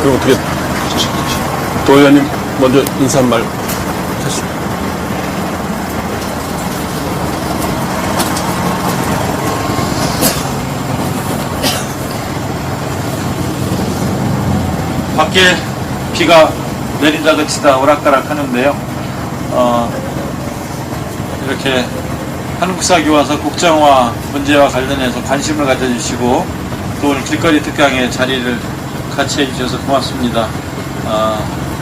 그럼 어떻게 도 의원님 먼저 인사 한 말 하시죠. 밖에 비가 내린다 그치다 오락가락 하는데요. 이렇게 한국사 교과서 국정화 문제와 관련해서 관심을 가져주시고 또 오늘 길거리 특강에 자리를 같이 해주셔서 고맙습니다.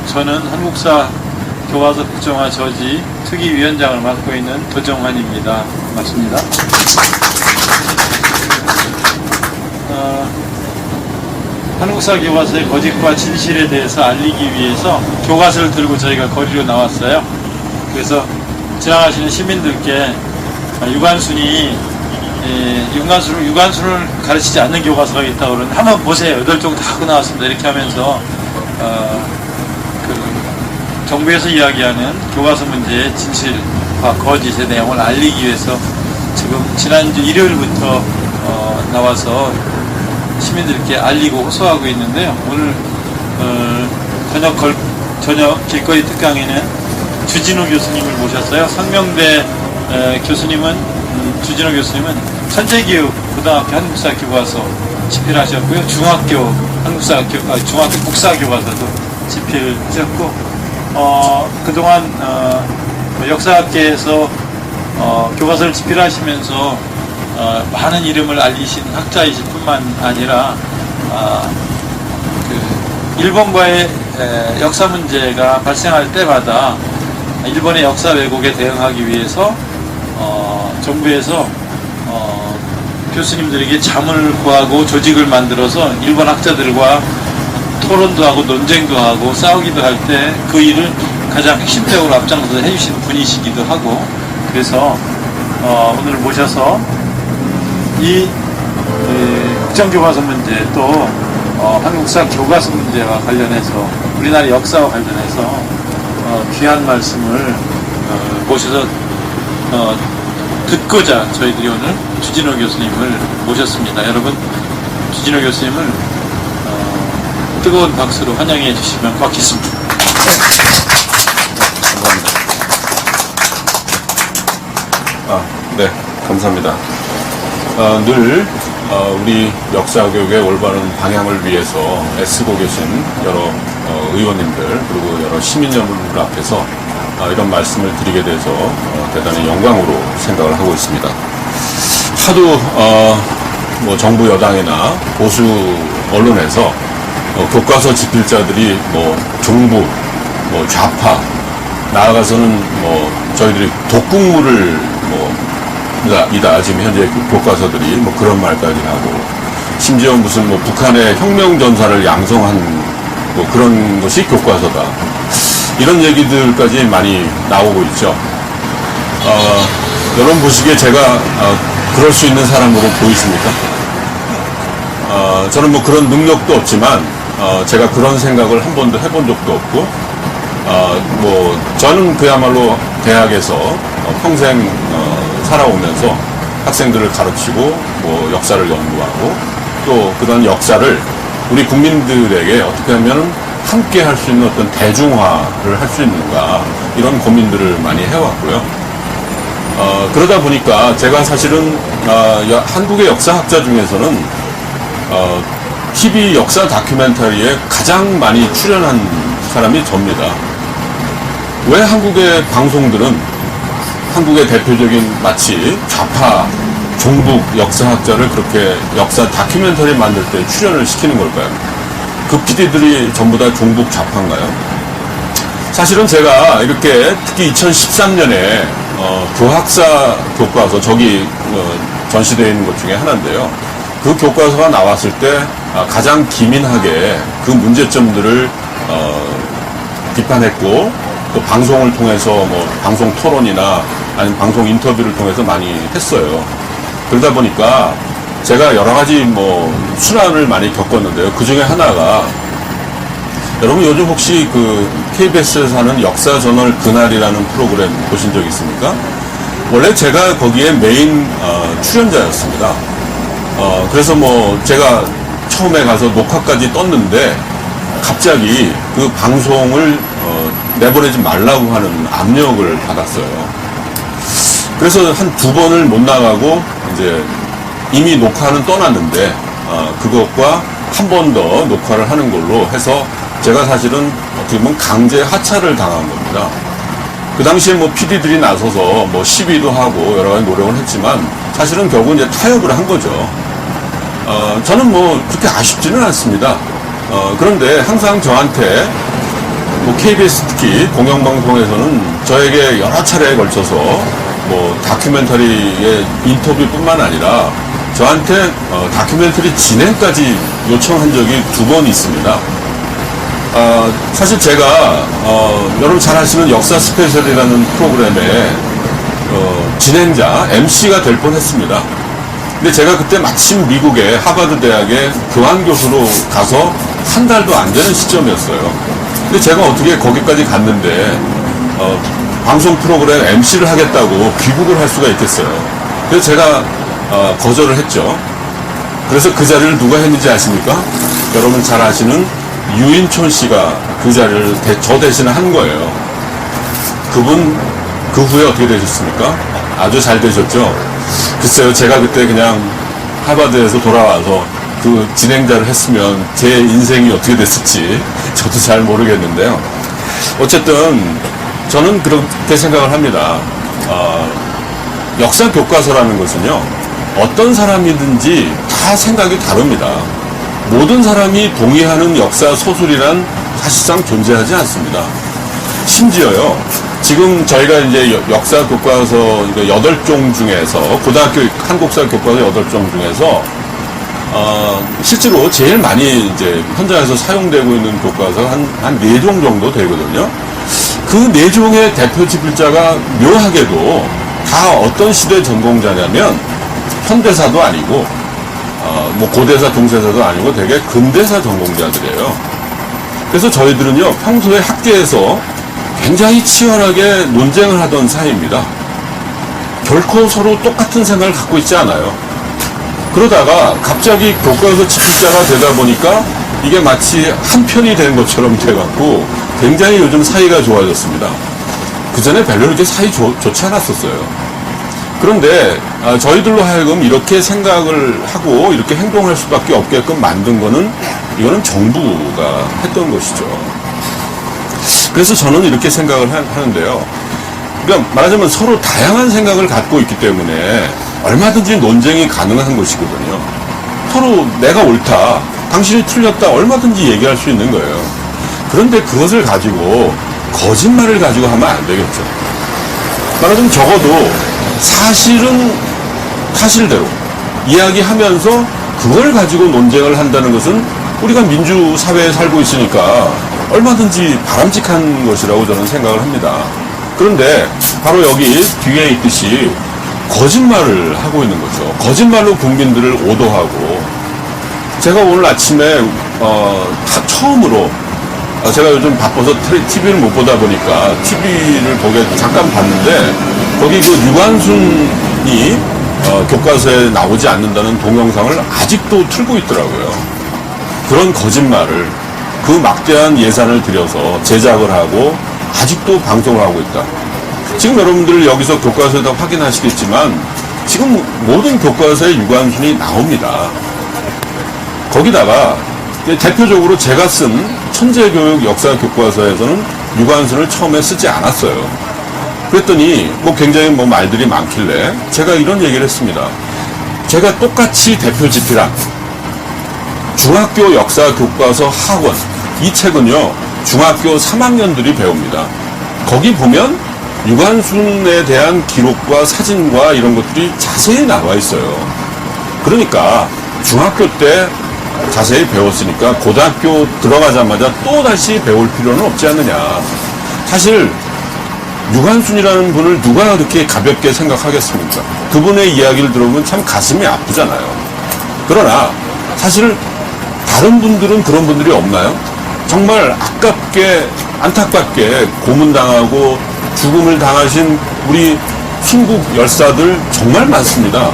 저는 한국사 교과서 국정화 저지 특위위원장을 맡고 있는 도정환입니다. 고맙습니다. 한국사 교과서의 거짓과 진실에 대해서 알리기 위해서 교과서를 들고 저희가 거리로 나왔어요. 그래서 지나가시는 시민들께 유관순을 가르치지 않는 교과서가 있다고 그러는데 한번 보세요. 8종 다 하고 나왔습니다. 이렇게 하면서 정부에서 이야기하는 교과서 문제의 진실과 거짓의 내용을 알리기 위해서 지금 지난주 일요일부터 나와서 시민들께 알리고 호소하고 있는데요. 오늘 저녁 길거리 특강에는 주진우 교수님을 모셨어요. 성명대 주진우 교수님은 천재교육 고등학교 한국사 교과서 집필하셨고요. 중학교 국사 교과서도 집필하셨고 그동안 역사학계에서 교과서를 집필하시면서 많은 이름을 알리신 학자이실 뿐만 아니라 일본과의 역사 문제가 발생할 때마다 일본의 역사 왜곡에 대응하기 위해서 정부에서 교수님들에게 자문을 구하고 조직을 만들어서 일본 학자들과 토론도 하고 논쟁도 하고 싸우기도 할 때 그 일을 가장 핵심적으로 앞장서서 해주신 분이시기도 하고, 그래서 오늘 모셔서 이 국정교과서 문제 또 한국사 교과서 문제와 관련해서 우리나라 역사와 관련해서 귀한 말씀을 모셔서 듣고자 저희들이 오늘 주진우 교수님을 모셨습니다. 여러분, 주진우 교수님을 뜨거운 박수로 환영해 주시면 고맙겠습니다. 네, 감사합니다. 늘 우리 역사교육의 올바른 방향을 위해서 애쓰고 계신 여러 의원님들 그리고 여러 시민 여러분들 앞에서 이런 말씀을 드리게 돼서 대단히 영광으로 생각을 하고 있습니다. 하도 뭐 정부 여당이나 보수 언론에서 교과서 집필자들이 뭐 종북, 뭐 좌파, 나아가서는 뭐 저희들이 독극물을 이다 지금 현재 교과서들이 뭐 그런 말까지 하고, 심지어 무슨 뭐 북한의 혁명 전사를 양성한 뭐 그런 것이 교과서다, 이런 얘기들까지 많이 나오고 있죠. 여러분 보시기에 제가 그럴 수 있는 사람으로 보이십니까? 저는 뭐 그런 능력도 없지만 제가 그런 생각을 한 번도 해본 적도 없고, 뭐 저는 그야말로 대학에서 평생 살아오면서 학생들을 가르치고 뭐 역사를 연구하고 또 그런 역사를 우리 국민들에게 어떻게 하면 함께 할 수 있는 어떤 대중화를 할 수 있는가, 이런 고민들을 많이 해왔고요. 그러다 보니까 제가 사실은 한국의 역사학자 중에서는 TV 역사 다큐멘터리에 가장 많이 출연한 사람이 접니다. 왜 한국의 방송들은 한국의 대표적인 마치 좌파, 종북 역사학자를 그렇게 역사 다큐멘터리 만들 때 출연을 시키는 걸까요? 그 PD들이 전부 다 종북 좌파인가요? 사실은 제가 이렇게 특히 2013년에 교학사 교과서, 저기 전시되어 있는 것 중에 하나인데요. 그 교과서가 나왔을 때 가장 기민하게 그 문제점들을 비판했고, 또 방송을 통해서 뭐 방송 토론이나 아니면 방송 인터뷰를 통해서 많이 했어요. 그러다 보니까 제가 여러 가지 뭐 순환을 많이 겪었는데요. 그 중에 하나가 여러분 요즘 혹시 그 KBS에서 하는 역사저널 그날이라는 프로그램 보신 적 있습니까? 원래 제가 거기에 메인 출연자였습니다. 그래서 뭐 제가 처음에 가서 녹화까지 떴는데 갑자기 그 방송을 내보내지 말라고 하는 압력을 받았어요. 그래서 한 2번을 못 나가고 이제 이미 녹화는 떠났는데 그것과 한 번 더 녹화를 하는 걸로 해서 제가 사실은 어떻게 보면 강제 하차를 당한 겁니다. 그 당시에 뭐 PD들이 나서서 뭐 시위도 하고 여러 가지 노력을 했지만 사실은 결국 이제 타협을 한 거죠. 저는 뭐 그렇게 아쉽지는 않습니다. 그런데 항상 저한테 뭐 KBS 특히 공영방송에서는 저에게 여러 차례에 걸쳐서 뭐 다큐멘터리의 인터뷰뿐만 아니라 저한테 다큐멘터리 진행까지 요청한 적이 2번 있습니다. 사실 제가 여러분 잘 아시는 역사 스페셜이라는 프로그램의 진행자 MC가 될 뻔했습니다. 근데 제가 그때 마침 미국의 하버드 대학에 교환 교수로 가서 한 달도 안 되는 시점이었어요. 근데 제가 어떻게 거기까지 갔는데 방송 프로그램 MC를 하겠다고 귀국을 할 수가 있겠어요. 그래서 제가 거절을 했죠. 그래서 그 자리를 누가 했는지 아십니까? 여러분 잘 아시는 유인촌 씨가 그 자리를 저 대신에 한 거예요. 그분 그 후에 어떻게 되셨습니까? 아주 잘 되셨죠. 글쎄요, 제가 그때 그냥 하버드에서 돌아와서 그 진행자를 했으면 제 인생이 어떻게 됐을지 저도 잘 모르겠는데요. 어쨌든 저는 그렇게 생각을 합니다. 역사 교과서라는 것은요, 어떤 사람이든지 다 생각이 다릅니다. 모든 사람이 동의하는 역사 소설이란 사실상 존재하지 않습니다. 심지어요, 지금 저희가 이제 역사 교과서 8종 중에서, 고등학교 한국사 교과서 8종 중에서, 실제로 제일 많이 이제 현장에서 사용되고 있는 교과서가 한 4종 정도 되거든요. 그 4종의 대표 지필자가 묘하게도 다 어떤 시대 전공자냐면, 현대사도 아니고, 뭐 고대사, 중세사도 아니고 되게 근대사 전공자들이에요. 그래서 저희들은요, 평소에 학계에서 굉장히 치열하게 논쟁을 하던 사이입니다. 결코 서로 똑같은 생각을 갖고 있지 않아요. 그러다가 갑자기 교과서 지필자가 되다 보니까 이게 마치 한 편이 된 것처럼 돼갖고 굉장히 요즘 사이가 좋아졌습니다. 그 전에 별로 이렇게 사이 좋지 않았었어요. 그런데 저희들로 하여금 이렇게 생각을 하고 이렇게 행동할 수밖에 없게끔 만든 거는 이거는 정부가 했던 것이죠. 그래서 저는 이렇게 생각을 하는데요. 그러니까 말하자면 서로 다양한 생각을 갖고 있기 때문에 얼마든지 논쟁이 가능한 것이거든요. 서로 내가 옳다, 당신이 틀렸다 얼마든지 얘기할 수 있는 거예요. 그런데 그것을 가지고 거짓말을 가지고 하면 안 되겠죠. 말하자면 적어도 사실은 사실대로 이야기하면서 그걸 가지고 논쟁을 한다는 것은 우리가 민주사회에 살고 있으니까 얼마든지 바람직한 것이라고 저는 생각을 합니다. 그런데 바로 여기 뒤에 있듯이 거짓말을 하고 있는 거죠. 거짓말로 국민들을 오도하고, 제가 오늘 아침에 처음으로 제가 요즘 바빠서 TV를 못 보다 보니까 TV를 잠깐 봤는데 거기 그 유관순이 교과서에 나오지 않는다는 동영상을 아직도 틀고 있더라고요. 그런 거짓말을 그 막대한 예산을 들여서 제작을 하고 아직도 방송을 하고 있다. 지금 여러분들 여기서 교과서에다 확인하시겠지만 지금 모든 교과서에 유관순이 나옵니다. 거기다가 대표적으로 제가 쓴 천재교육 역사 교과서에서는 유관순을 처음에 쓰지 않았어요. 그랬더니 뭐 굉장히 뭐 말들이 많길래 제가 이런 얘기를 했습니다. 제가 똑같이 대표 집필한 중학교 역사 교과서 학원, 이 책은요 중학교 3학년들이 배웁니다. 거기 보면 유관순에 대한 기록과 사진과 이런 것들이 자세히 나와 있어요. 그러니까 중학교 때 자세히 배웠으니까 고등학교 들어가자마자 또 다시 배울 필요는 없지 않느냐. 사실 유관순이라는 분을 누가 그렇게 가볍게 생각하겠습니까? 그분의 이야기를 들어보면 참 가슴이 아프잖아요. 그러나 사실 다른 분들은 그런 분들이 없나요? 정말 아깝게 안타깝게 고문당하고 죽음을 당하신 우리 순국 열사들 정말 많습니다.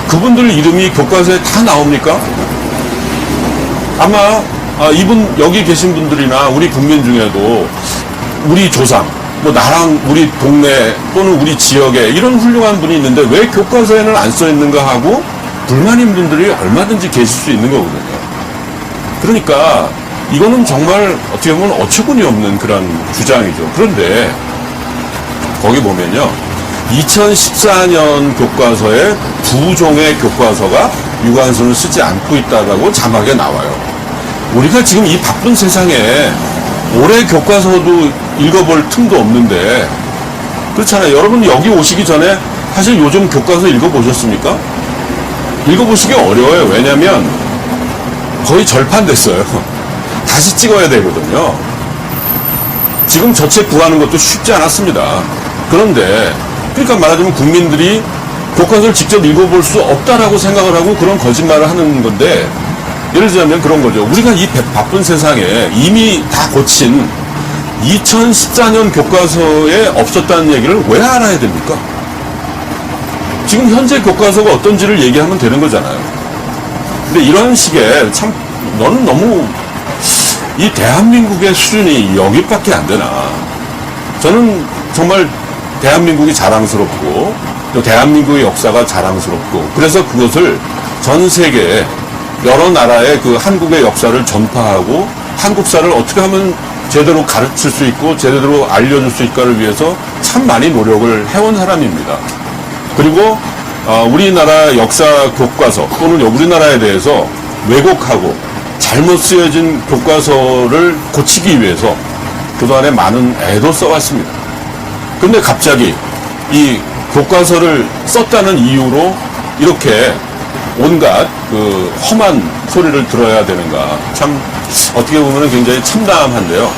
그분들 이름이 교과서에 다 나옵니까? 아마 이분 여기 계신 분들이나 우리 국민 중에도 우리 조상, 뭐 나랑 우리 동네 또는 우리 지역에 이런 훌륭한 분이 있는데 왜 교과서에는 안 써 있는가 하고 불만인 분들이 얼마든지 계실 수 있는 거거든요. 그러니까 이거는 정말 어떻게 보면 어처구니 없는 그런 주장이죠. 그런데 거기 보면요, 2014년 교과서에 두 종의 교과서가 유관순을 쓰지 않고 있다고 자막에 나와요. 우리가 지금 이 바쁜 세상에 올해 교과서도 읽어볼 틈도 없는데, 그렇잖아요. 여러분 여기 오시기 전에 사실 요즘 교과서 읽어보셨습니까? 읽어보시기 어려워요. 왜냐면 거의 절판 됐어요. 다시 찍어야 되거든요. 지금 저 책 구하는 것도 쉽지 않았습니다. 그런데 그러니까 말하자면 국민들이 교과서를 직접 읽어볼 수 없다라고 생각을 하고 그런 거짓말을 하는 건데, 예를 들자면 그런 거죠. 우리가 이 바쁜 세상에 이미 다 고친 2014년 교과서에 없었다는 얘기를 왜 알아야 됩니까? 지금 현재 교과서가 어떤지를 얘기하면 되는 거잖아요. 근데 이런 식의 참 너는 너무 이 대한민국의 수준이 여기밖에 안 되나. 저는 정말 대한민국이 자랑스럽고 또 대한민국의 역사가 자랑스럽고 그래서 그것을 전 세계 여러 나라의 그 한국의 역사를 전파하고 한국사를 어떻게 하면 제대로 가르칠 수 있고 제대로 알려줄 수 있을까를 위해서 참 많이 노력을 해온 사람입니다. 그리고 우리나라 역사 교과서 또는 우리나라에 대해서 왜곡하고 잘못 쓰여진 교과서를 고치기 위해서 그동안에 많은 애도 써왔습니다. 근데 갑자기 이 교과서를 썼다는 이유로 이렇게 온갖 그 험한 소리를 들어야 되는가. 참 어떻게 보면 굉장히 참담한데요.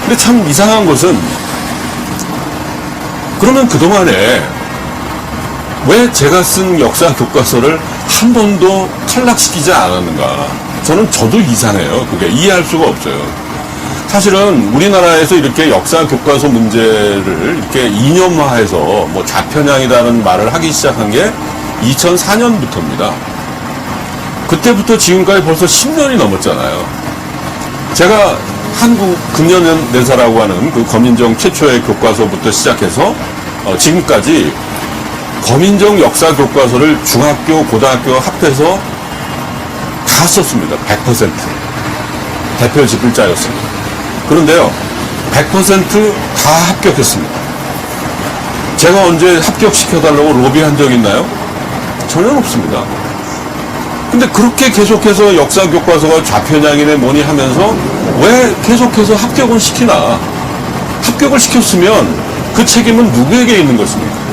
근데 참 이상한 것은 그러면 그동안에 왜 제가 쓴 역사 교과서를 한 번도 탈락시키지 않았는가. 저도 이상해요. 그게 이해할 수가 없어요. 사실은 우리나라에서 이렇게 역사 교과서 문제를 이렇게 이념화해서 뭐 좌편향이라는 말을 하기 시작한 게 2004년부터입니다. 그때부터 지금까지 벌써 10년이 넘었잖아요. 제가 한국 금년연대사라고 하는 그 검인정 최초의 교과서부터 시작해서 지금까지 검인정 역사 교과서를 중학교, 고등학교 합해서 다 썼습니다. 100%. 대표 집필자였습니다. 그런데요, 100% 다 합격했습니다. 제가 언제 합격시켜달라고 로비한 적 있나요? 전혀 없습니다. 근데 그렇게 계속해서 역사 교과서가 좌편향이네 뭐니 하면서 왜 계속해서 합격을 시키나? 합격을 시켰으면 그 책임은 누구에게 있는 것입니까?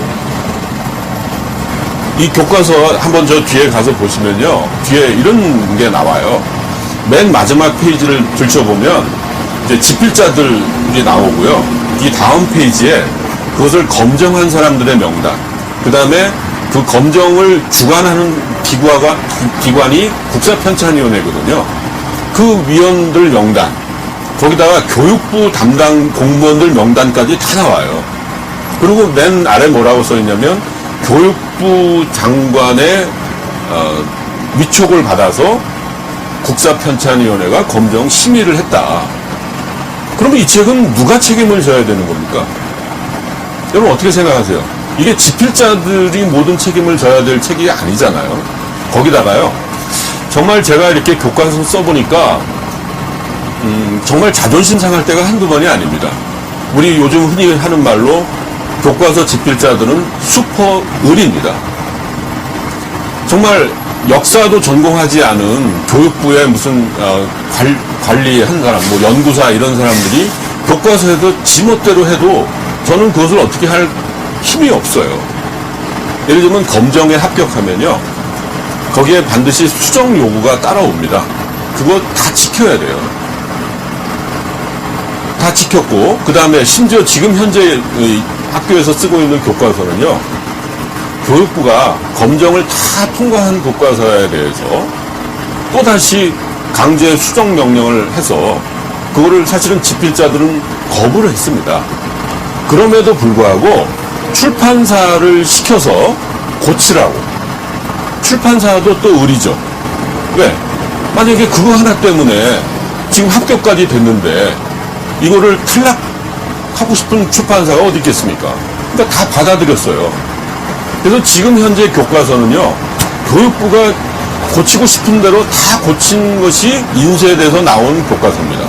이 교과서 한번 저 뒤에 가서 보시면요, 뒤에 이런 게 나와요. 맨 마지막 페이지를 들춰보면 이제 집필자들이 나오고요. 이 다음 페이지에 그것을 검정한 사람들의 명단, 그 다음에 그 검정을 주관하는 기관이 국사편찬위원회거든요. 그 위원들 명단, 거기다가 교육부 담당 공무원들 명단까지 다 나와요. 그리고 맨 아래 뭐라고 써있냐면 교육부 장관의 위촉을 받아서 국사편찬위원회가 검정 심의를 했다. 그러면 이 책은 누가 책임을 져야 되는 겁니까? 여러분 어떻게 생각하세요? 이게 집필자들이 모든 책임을 져야 될 책이 아니잖아요. 거기다가요, 정말 제가 이렇게 교과서 써보니까 정말 자존심 상할 때가 한두 번이 아닙니다. 우리 요즘 흔히 하는 말로 교과서 집필자들은 슈퍼 을입니다. 정말 역사도 전공하지 않은 교육부의 무슨 관리한 사람, 뭐 연구사 이런 사람들이 교과서에도 지멋대로 해도 저는 그것을 어떻게 할 힘이 없어요. 예를 들면 검정에 합격하면요, 거기에 반드시 수정 요구가 따라옵니다. 그거 다 지켜야 돼요. 다 지켰고, 그 다음에 심지어 지금 현재 학교에서 쓰고 있는 교과서는요, 교육부가 검정을 다 통과한 교과서에 대해서 또다시 강제 수정 명령을 해서 그거를 사실은 집필자들은 거부를 했습니다. 그럼에도 불구하고 출판사를 시켜서 고치라고. 출판사도 또 의리죠. 왜? 만약에 그거 하나 때문에 지금 합격까지 됐는데 이거를 탈락하고 싶은 출판사가 어디 있겠습니까? 그러니까 다 받아들였어요. 그래서 지금 현재 교과서는요, 교육부가 고치고 싶은 대로 다 고친 것이 인쇄돼서 나온 교과서입니다.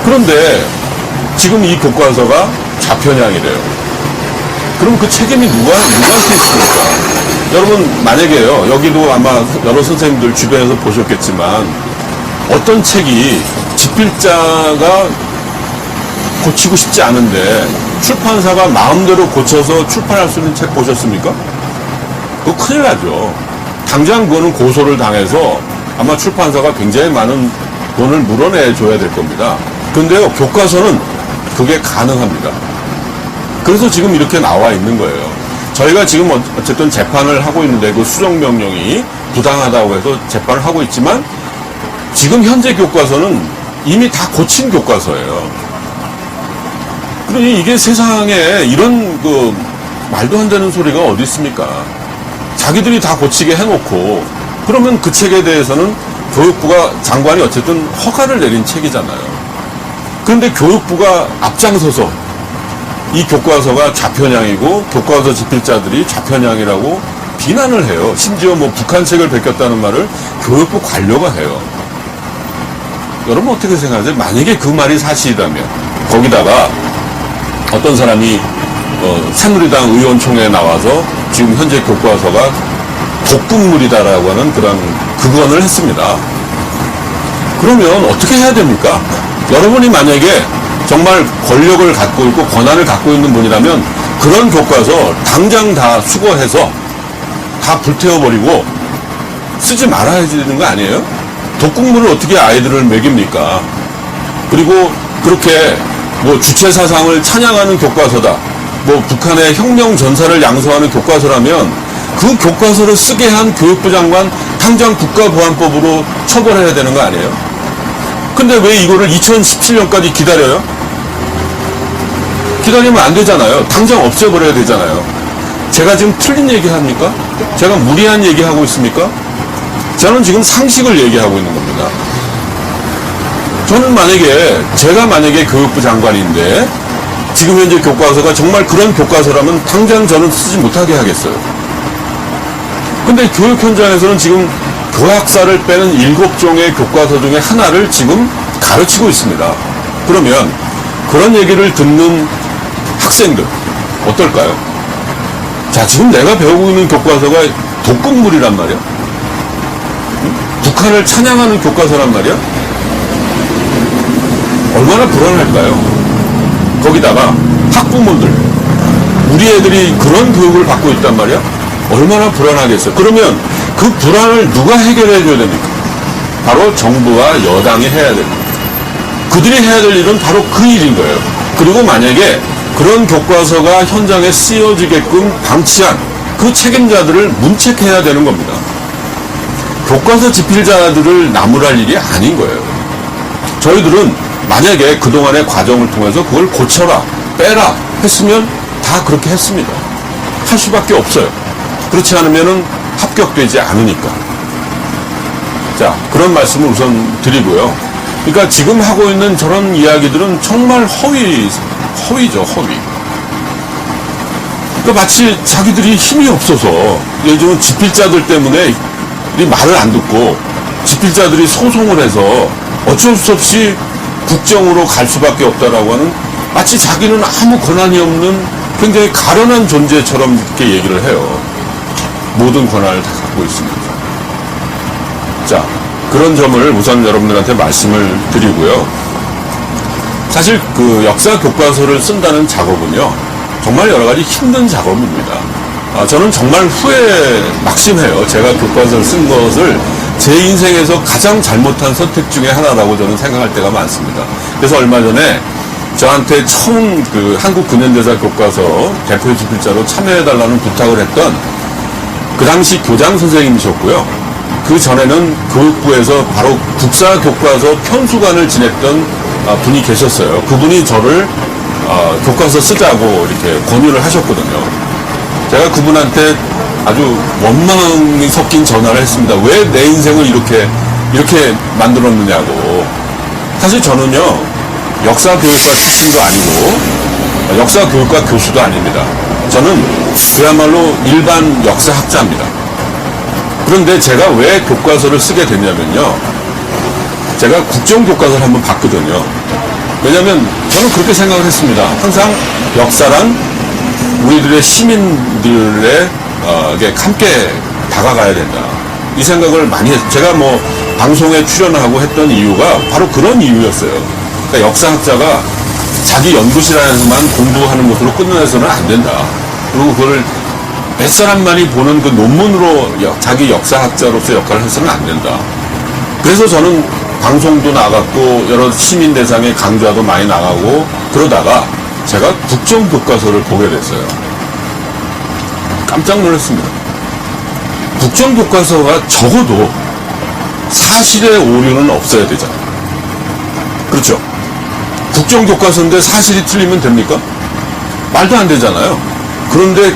그런데 지금 이 교과서가 좌편향이래요. 그럼 그 책임이 누구한테 있습니까? 여러분, 만약에요, 여기도 아마 여러 선생님들 주변에서 보셨겠지만, 어떤 책이 집필자가 고치고 싶지 않은데, 출판사가 마음대로 고쳐서 출판할 수 있는 책 보셨습니까? 그거 큰일 나죠. 당장 그거는 고소를 당해서 아마 출판사가 굉장히 많은 돈을 물어내줘야 될 겁니다. 근데요, 교과서는 그게 가능합니다. 그래서 지금 이렇게 나와 있는 거예요. 저희가 지금 어쨌든 재판을 하고 있는데 그 수정명령이 부당하다고 해서 재판을 하고 있지만 지금 현재 교과서는 이미 다 고친 교과서예요. 그러니 이게 세상에 이런 그 말도 안 되는 소리가 어디 있습니까? 자기들이 다 고치게 해놓고 그러면 그 책에 대해서는 교육부가 장관이 어쨌든 허가를 내린 책이잖아요. 그런데 교육부가 앞장서서 이 교과서가 좌편향이고 교과서 집필자들이 좌편향이라고 비난을 해요. 심지어 뭐 북한 책을 베꼈다는 말을 교육부 관료가 해요. 여러분 어떻게 생각하세요? 만약에 그 말이 사실이라면 거기다가 어떤 사람이 새누리당 의원총회에 나와서 지금 현재 교과서가 독극물이다라고 하는 그런 극언을 했습니다. 그러면 어떻게 해야 됩니까? 여러분이 만약에 정말 권력을 갖고 있고 권한을 갖고 있는 분이라면 그런 교과서 당장 다 수거해서 다 불태워버리고 쓰지 말아야 되는 거 아니에요? 독극물을 어떻게 아이들을 먹입니까? 그리고 그렇게 뭐 주체사상을 찬양하는 교과서다. 뭐 북한의 혁명 전사를 양성하는 교과서라면 그 교과서를 쓰게 한 교육부 장관 당장 국가보안법으로 처벌해야 되는 거 아니에요? 근데 왜 이거를 2017년까지 기다려요? 기다리면 안 되잖아요. 당장 없애버려야 되잖아요. 제가 지금 틀린 얘기 합니까? 제가 무리한 얘기 하고 있습니까? 저는 지금 상식을 얘기하고 있는 겁니다. 저는 제가 만약에 교육부 장관인데 지금 현재 교과서가 정말 그런 교과서라면 당장 저는 쓰지 못하게 하겠어요. 근데 교육 현장에서는 지금 교학사를 빼는 7종의 교과서 중에 하나를 지금 가르치고 있습니다. 그러면 그런 얘기를 듣는 학생들 어떨까요? 자, 지금 내가 배우고 있는 교과서가 독극물이란 말이야? 북한을 찬양하는 교과서란 말이야? 얼마나 불안할까요? 거기다가 학부모들, 우리 애들이 그런 교육을 받고 있단 말이야? 얼마나 불안하겠어요? 그러면 그 불안을 누가 해결해 줘야 됩니까? 바로 정부와 여당이 해야 됩니다. 그들이 해야 될 일은 바로 그 일인 거예요. 그리고 만약에 그런 교과서가 현장에 쓰여지게끔 방치한 그 책임자들을 문책해야 되는 겁니다. 교과서 집필자들을 나무랄 일이 아닌 거예요. 저희들은 만약에 그동안의 과정을 통해서 그걸 고쳐라, 빼라 했으면 다 그렇게 했습니다. 할 수밖에 없어요. 그렇지 않으면 합격되지 않으니까. 자, 그런 말씀을 우선 드리고요. 그러니까 지금 하고 있는 저런 이야기들은 정말 허위죠, 허위. 그러니까 마치 자기들이 힘이 없어서 요즘은 집필자들 때문에 이 말을 안 듣고 집필자들이 소송을 해서 어쩔 수 없이 국정으로 갈 수밖에 없다라고 하는 마치 자기는 아무 권한이 없는 굉장히 가련한 존재처럼 이렇게 얘기를 해요. 모든 권한을 다 갖고 있습니다. 자, 그런 점을 우선 여러분들한테 말씀을 드리고요. 사실 그 역사 교과서를 쓴다는 작업은요, 정말 여러 가지 힘든 작업입니다. 저는 정말 막심해요. 제가 교과서를 쓴 것을 제 인생에서 가장 잘못한 선택 중에 하나라고 저는 생각할 때가 많습니다. 그래서 얼마 전에 저한테 처음 그 한국 근현대사 교과서 대표 집필자로 참여해달라는 부탁을 했던 그 당시 교장 선생님이셨고요. 그 전에는 교육부에서 바로 국사교과서 편수관을 지냈던 분이 계셨어요. 그분이 저를 교과서 쓰자고 이렇게 권유를 하셨거든요. 제가 그분한테 아주 원망이 섞인 전화를 했습니다. 왜 내 인생을 이렇게 만들었느냐고. 사실 저는요, 역사교육과 출신도 아니고, 역사교육과 교수도 아닙니다. 저는 그야말로 일반 역사학자입니다. 그런데 제가 왜 교과서를 쓰게 됐냐면요, 제가 국정교과서를 한번 봤거든요. 왜냐면 저는 그렇게 생각을 했습니다. 항상 역사란 우리들의 시민들의 함께 다가가야 된다. 이 생각을 많이 했어요. 제가 뭐 방송에 출연하고 했던 이유가 바로 그런 이유였어요. 그러니까 역사학자가 자기 연구실 안에서만 공부하는 것으로 끝내서는 안 된다. 그리고 그걸 몇 사람만이 보는 그 논문으로 자기 역사학자로서 역할을 해서는 안 된다. 그래서 저는 방송도 나갔고 여러 시민 대상의 강좌도 많이 나가고 그러다가 제가 국정교과서를 보게 됐어요. 깜짝 놀랐습니다. 국정교과서가 적어도 사실의 오류는 없어야 되잖아요. 그렇죠? 국정교과서인데 사실이 틀리면 됩니까? 말도 안 되잖아요. 그런데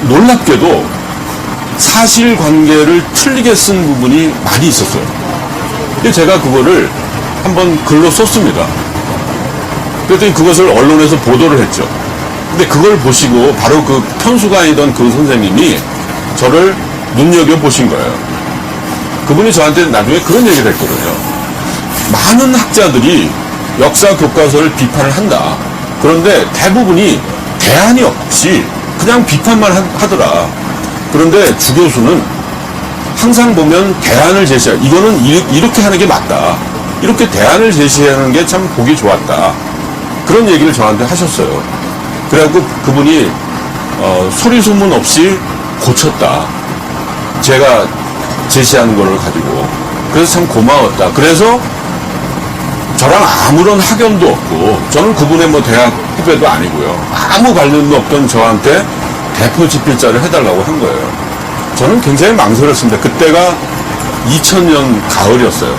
놀랍게도 사실관계를 틀리게 쓴 부분이 많이 있었어요. 근데 제가 그거를 한번 글로 썼습니다. 그랬더니 그것을 언론에서 보도를 했죠. 근데 그걸 보시고 바로 그 편수관이던 그 선생님이 저를 눈여겨보신 거예요. 그분이 저한테 나중에 그런 얘기를 했거든요. 많은 학자들이 역사 교과서를 비판을 한다. 그런데 대부분이 대안이 없이 그냥 비판만 하더라. 그런데 주 교수는 항상 보면 대안을 제시해. 이거는 이렇게 하는 게 맞다. 이렇게 대안을 제시하는 게 참 보기 좋았다. 그런 얘기를 저한테 하셨어요. 그래갖고 그분이 소리 소문 없이 고쳤다. 제가 제시하는 거를 가지고. 그래서 참 고마웠다. 그래서 저랑 아무런 학연도 없고, 저는 그분의 뭐 대학 후배도 아니고요. 아무 관련도 없던 저한테 대표 집필자를 해달라고 한 거예요. 저는 굉장히 망설였습니다. 그때가 2000년 가을이었어요.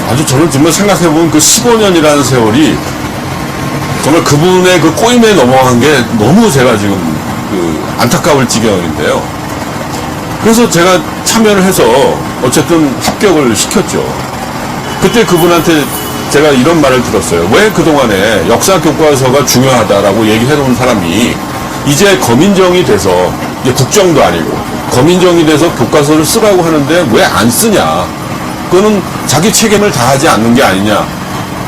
아주 저는 정말 생각해보면 그 15년이라는 세월이 정말 그분의 그 꼬임에 넘어간 게 너무 제가 지금 안타까울 지경인데요. 그래서 제가 참여를 해서 어쨌든 합격을 시켰죠. 그때 그분한테 제가 이런 말을 들었어요. 왜 그동안에 역사 교과서가 중요하다라고 얘기해 놓은 사람이 이제 거민정이 돼서, 이제 국정도 아니고 거민정이 돼서 교과서를 쓰라고 하는데 왜 안 쓰냐. 그거는 자기 책임을 다하지 않는 게 아니냐.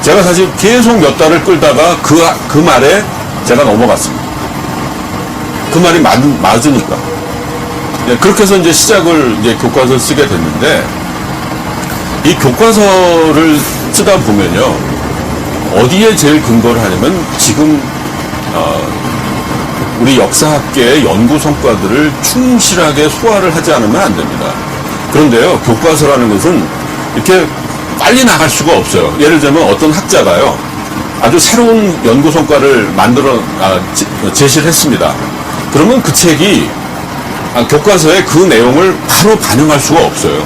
제가 사실 계속 몇 달을 끌다가 그 말에 제가 넘어갔습니다. 그 말이 맞으니까. 네, 그렇게 해서 이제 시작을 이제 교과서를 쓰게 됐는데, 이 교과서를 쓰다 보면요, 어디에 제일 근거를 하냐면 지금 우리 역사학계의 연구 성과들을 충실하게 소화를 하지 않으면 안 됩니다. 그런데요, 교과서라는 것은 이렇게 빨리 나갈 수가 없어요. 예를 들면 어떤 학자가요, 아주 새로운 연구 성과를 제시를 했습니다. 그러면 그 책이 교과서에 그 내용을 바로 반영할 수가 없어요.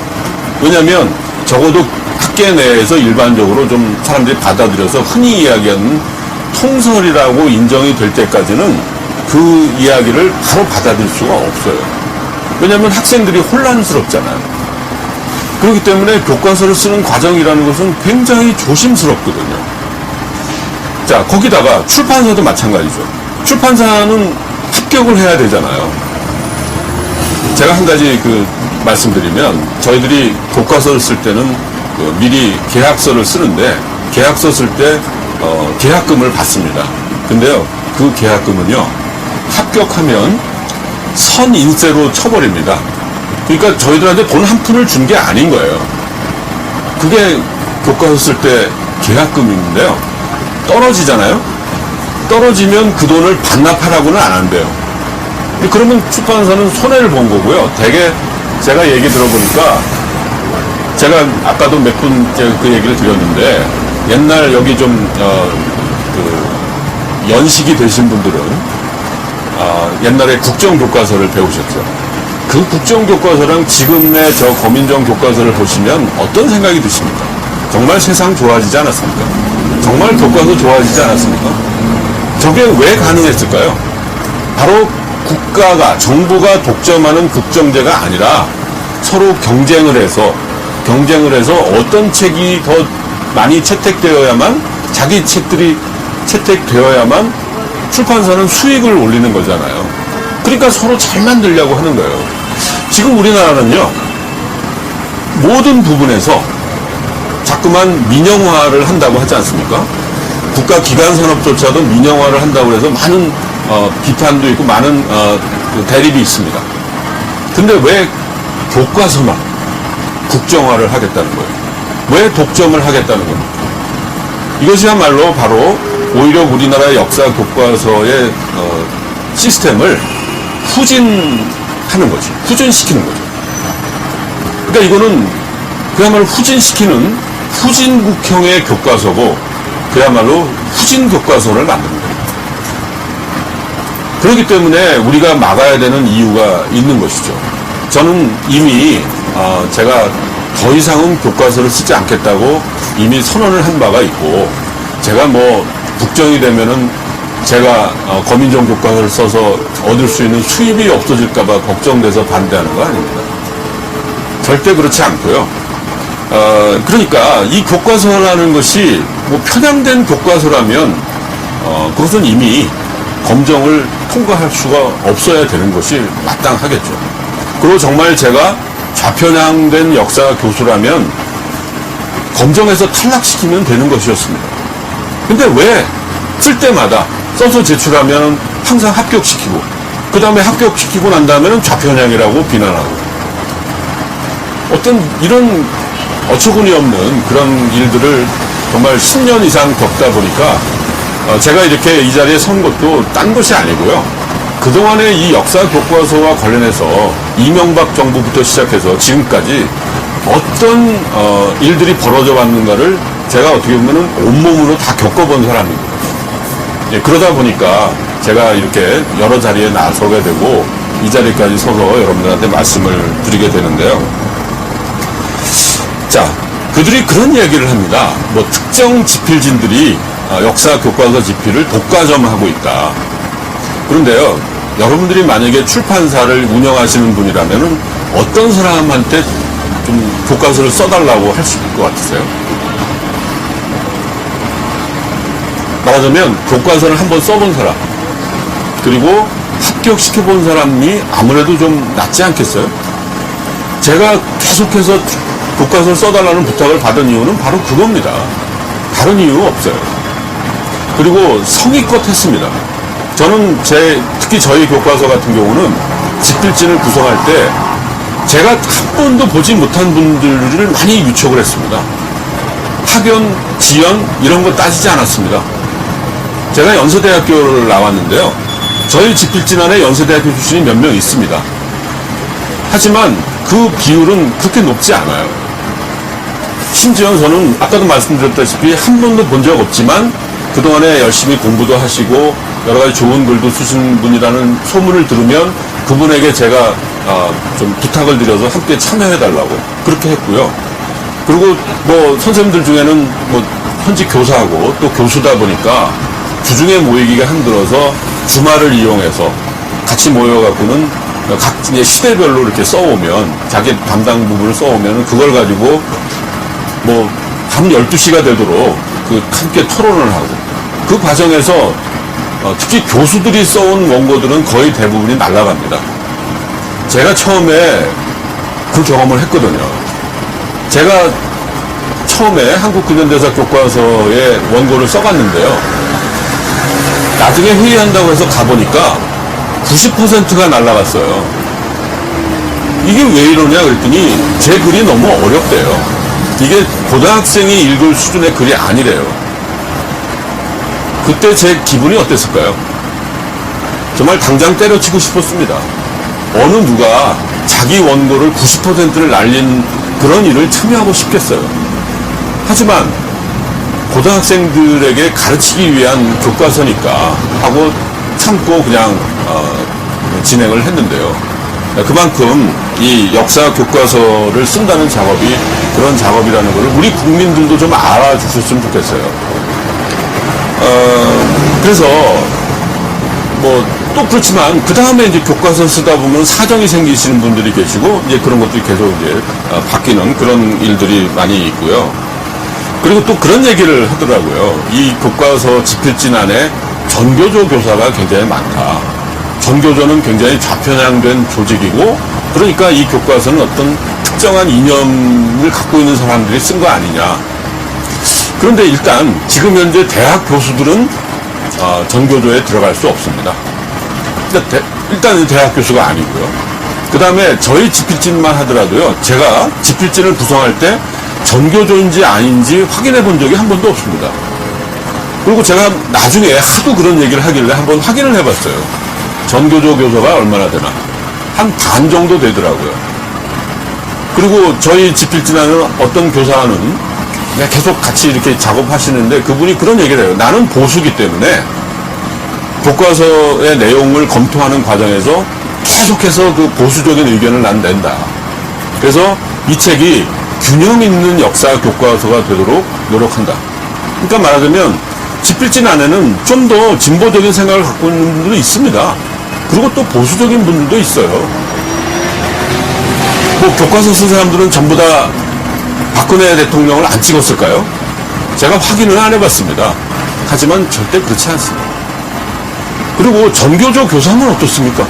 왜냐하면 적어도 학계 내에서 일반적으로 좀 사람들이 받아들여서 흔히 이야기하는 통설이라고 인정이 될 때까지는 그 이야기를 바로 받아들일 수가 없어요. 왜냐하면 학생들이 혼란스럽잖아요. 그렇기 때문에 교과서를 쓰는 과정이라는 것은 굉장히 조심스럽거든요. 자, 거기다가 출판사도 마찬가지죠. 출판사는 합격을 해야 되잖아요. 제가 한 가지 말씀드리면, 저희들이 교과서를 쓸 때는 미리 계약서를 쓰는데, 계약서 쓸 때 계약금을 받습니다. 근데요, 그 계약금은요, 합격하면 선인세로 쳐버립니다. 그러니까 저희들한테 돈 한 푼을 준 게 아닌 거예요. 그게 교과서 쓸 때 계약금인데요, 떨어지잖아요. 떨어지면 그 돈을 반납하라고는 안 한대요. 그러면 출판사는 손해를 본 거고요. 되게 제가 얘기 들어보니까, 제가 아까도 몇 분 그 얘기를 드렸는데, 옛날 여기 좀 연식이 되신 분들은 옛날에 국정교과서를 배우셨죠. 그 국정교과서랑 지금의 저 거민정 교과서를 보시면 어떤 생각이 드십니까? 정말 세상 좋아지지 않았습니까? 정말 교과서 좋아지지 않았습니까? 저게 왜 가능했을까요? 바로 국가가, 정부가 독점하는 국정제가 아니라 서로 경쟁을 해서 어떤 책이 더 많이 채택되어야만, 자기 책들이 채택되어야만 출판사는 수익을 올리는 거잖아요. 그러니까 서로 잘 만들려고 하는 거예요. 지금 우리나라는요, 모든 부분에서 자꾸만 민영화를 한다고 하지 않습니까? 국가 기관 산업조차도 민영화를 한다고 해서 많은 비판도 있고 많은 대립이 있습니다. 근데 왜 교과서만 국정화를 하겠다는 거예요? 왜 독점을 하겠다는 겁니까? 이것이야말로 바로 오히려 우리나라 역사 교과서의 시스템을 후진하는 거지. 후진시키는 거죠. 그러니까 이거는 그야말로 후진시키는 후진국형의 교과서고, 그야말로 후진 교과서를 만드는 거예요. 그렇기 때문에 우리가 막아야 되는 이유가 있는 것이죠. 저는 이미 제가 더 이상은 교과서를 쓰지 않겠다고 이미 선언을 한 바가 있고, 제가 뭐 국정이 되면은 제가 거민정 교과서를 써서 얻을 수 있는 수입이 없어질까봐 걱정돼서 반대하는 거 아닙니다. 절대 그렇지 않고요. 그러니까 이 교과서라는 것이 뭐 편향된 교과서라면 그것은 이미 검정을 통과할 수가 없어야 되는 것이 마땅하겠죠. 그리고 정말 제가 좌편향된 역사 교수라면 검정에서 탈락시키면 되는 것이었습니다. 근데 왜 쓸 때마다 써서 제출하면 항상 합격시키고, 그 다음에 합격시키고 난 다음에는 좌편향이라고 비난하고, 어떤 이런 어처구니 없는 그런 일들을 정말 10년 이상 겪다 보니까 제가 이렇게 이 자리에 선 것도 딴 것이 아니고요. 그동안의 이 역사 교과서와 관련해서 이명박 정부부터 시작해서 지금까지 어떤 일들이 벌어져 왔는가를 제가 어떻게 보면 온몸으로 다 겪어본 사람입니다. 예, 그러다 보니까 제가 이렇게 여러 자리에 나서게 되고 이 자리까지 서서 여러분들한테 말씀을 드리게 되는데요. 자, 그들이 그런 얘기를 합니다. 뭐 특정 집필진들이 역사 교과서 집필을 독과점하고 있다. 그런데요, 여러분들이 만약에 출판사를 운영하시는 분이라면은 어떤 사람한테 좀 교과서를 써달라고 할 수 있을 것 같으세요? 말하자면 교과서를 한번 써본 사람, 그리고 합격시켜본 사람이 아무래도 좀 낫지 않겠어요? 제가 계속해서 교과서를 써달라는 부탁을 받은 이유는 바로 그겁니다. 다른 이유 없어요. 그리고 성의껏 했습니다. 저는 특히 저희 교과서 같은 경우는 집필진을 구성할 때 제가 한 번도 보지 못한 분들을 많이 유촉을 했습니다. 학연, 지연 이런 거 따지지 않았습니다. 제가 연세대학교를 나왔는데요. 저희 집필진 안에 연세대학교 출신이 몇 명 있습니다. 하지만 그 비율은 그렇게 높지 않아요. 심지어 저는 아까도 말씀드렸다시피 한 번도 본 적 없지만 그동안에 열심히 공부도 하시고 여러 가지 좋은 글도 쓰신 분이라는 소문을 들으면 그분에게 제가 좀 부탁을 드려서 함께 참여해달라고 그렇게 했고요. 그리고 뭐 선생님들 중에는 뭐 현직 교사하고 또 교수다 보니까 주중에 모이기가 힘들어서 주말을 이용해서 같이 모여갖고는 각 시대별로 이렇게 써오면 자기 담당 부분을 써오면 그걸 가지고 뭐 밤 12시가 되도록 함께 토론을 하고 그 과정에서 특히 교수들이 써온 원고들은 거의 대부분이 날아갑니다. 제가 처음에 그 경험을 했거든요. 제가 처음에 한국근현대사 교과서의 원고를 써갔는데요. 나중에 회의한다고 해서 가보니까 90%가 날아갔어요. 이게 왜 이러냐 그랬더니 제 글이 너무 어렵대요. 이게 고등학생이 읽을 수준의 글이 아니래요. 그때 제 기분이 어땠을까요? 정말 당장 때려치고 싶었습니다. 어느 누가 자기 원고를 90%를 날린 그런 일을 참여하고 싶겠어요. 하지만 고등학생들에게 가르치기 위한 교과서니까 하고 참고 그냥 진행을 했는데요. 그만큼 이 역사 교과서를 쓴다는 작업이 그런 작업이라는 것을 우리 국민들도 좀 알아주셨으면 좋겠어요. 그래서 뭐 또 그렇지만 그 다음에 이제 교과서 쓰다 보면 사정이 생기시는 분들이 계시고 이제 그런 것들이 계속 이제 바뀌는 그런 일들이 많이 있고요. 그리고 또 그런 얘기를 하더라고요. 이 교과서 집필진 안에 전교조 교사가 굉장히 많다. 전교조는 굉장히 좌편향된 조직이고 그러니까 이 교과서는 어떤 특정한 이념을 갖고 있는 사람들이 쓴 거 아니냐. 그런데 일단 지금 현재 대학 교수들은 전교조에 들어갈 수 없습니다. 일단은 대학 교수가 아니고요. 그 다음에 저희 집필진만 하더라도요. 제가 집필진을 구성할 때 전교조인지 아닌지 확인해 본 적이 한 번도 없습니다. 그리고 제가 나중에 하도 그런 얘기를 하길래 한번 확인을 해봤어요. 전교조 교사가 얼마나 되나. 한 반 정도 되더라고요. 그리고 저희 집필진하는 어떤 교사는 계속 같이 이렇게 작업하시는데 그분이 그런 얘기를 해요. 나는 보수기 때문에 교과서의 내용을 검토하는 과정에서 계속해서 그 보수적인 의견을 난 낸다. 그래서 이 책이 균형 있는 역사 교과서가 되도록 노력한다. 그러니까 말하자면 집필진 안에는 좀 더 진보적인 생각을 갖고 있는 분들도 있습니다. 그리고 또 보수적인 분들도 있어요. 뭐 교과서 쓴 사람들은 전부 다 박근혜 대통령을 안 찍었을까요? 제가 확인을 안 해봤습니다. 하지만 절대 그렇지 않습니다. 그리고 전교조 교사는 어떻습니까?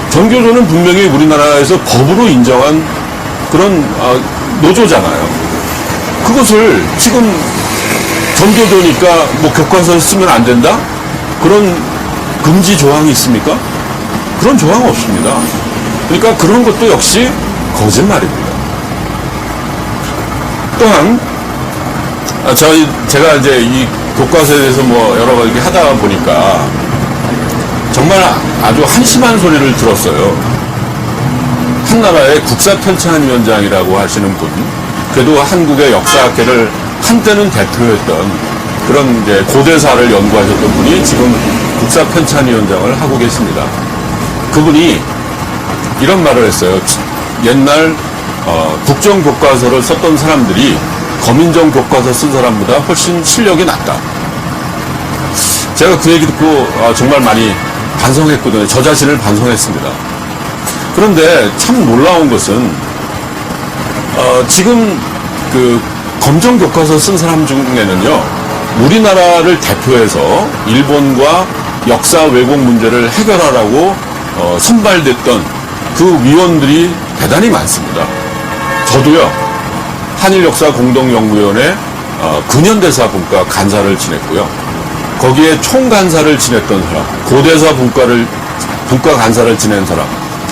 전교조는 분명히 우리나라에서 법으로 인정한 그런 노조잖아요. 그것을 지금 전교조니까 뭐 교과서를 쓰면 안 된다? 그런 금지 조항이 있습니까? 그런 조항 없습니다. 그러니까 그런 것도 역시 거짓말입니다. 또한 제가 이제 이 교과서에 대해서 뭐 여러 가지 하다 보니까 정말 아주 한심한 소리를 들었어요. 한나라의 국사편찬위원장이라고 하시는 분, 그래도 한국의 역사학계를 한때는 대표했던 그런 이제 고대사를 연구하셨던 분이 지금 국사편찬위원장을 하고 계십니다. 그분이 이런 말을 했어요. 옛날 국정교과서를 썼던 사람들이 거민정 교과서 쓴 사람보다 훨씬 실력이 낮다. 제가 그 얘기 듣고 정말 많이 반성했거든요. 저 자신을 반성했습니다. 그런데 참 놀라운 것은 지금 그 검정 교과서 쓴 사람 중에는요. 우리나라를 대표해서 일본과 역사 왜곡 문제를 해결하라고 선발됐던 그 위원들이 대단히 많습니다. 저도요. 한일역사공동연구원의 근현대사 분과 간사를 지냈고요. 거기에 총간사를 지냈던 사람, 고대사 분과 간사를 지낸 사람,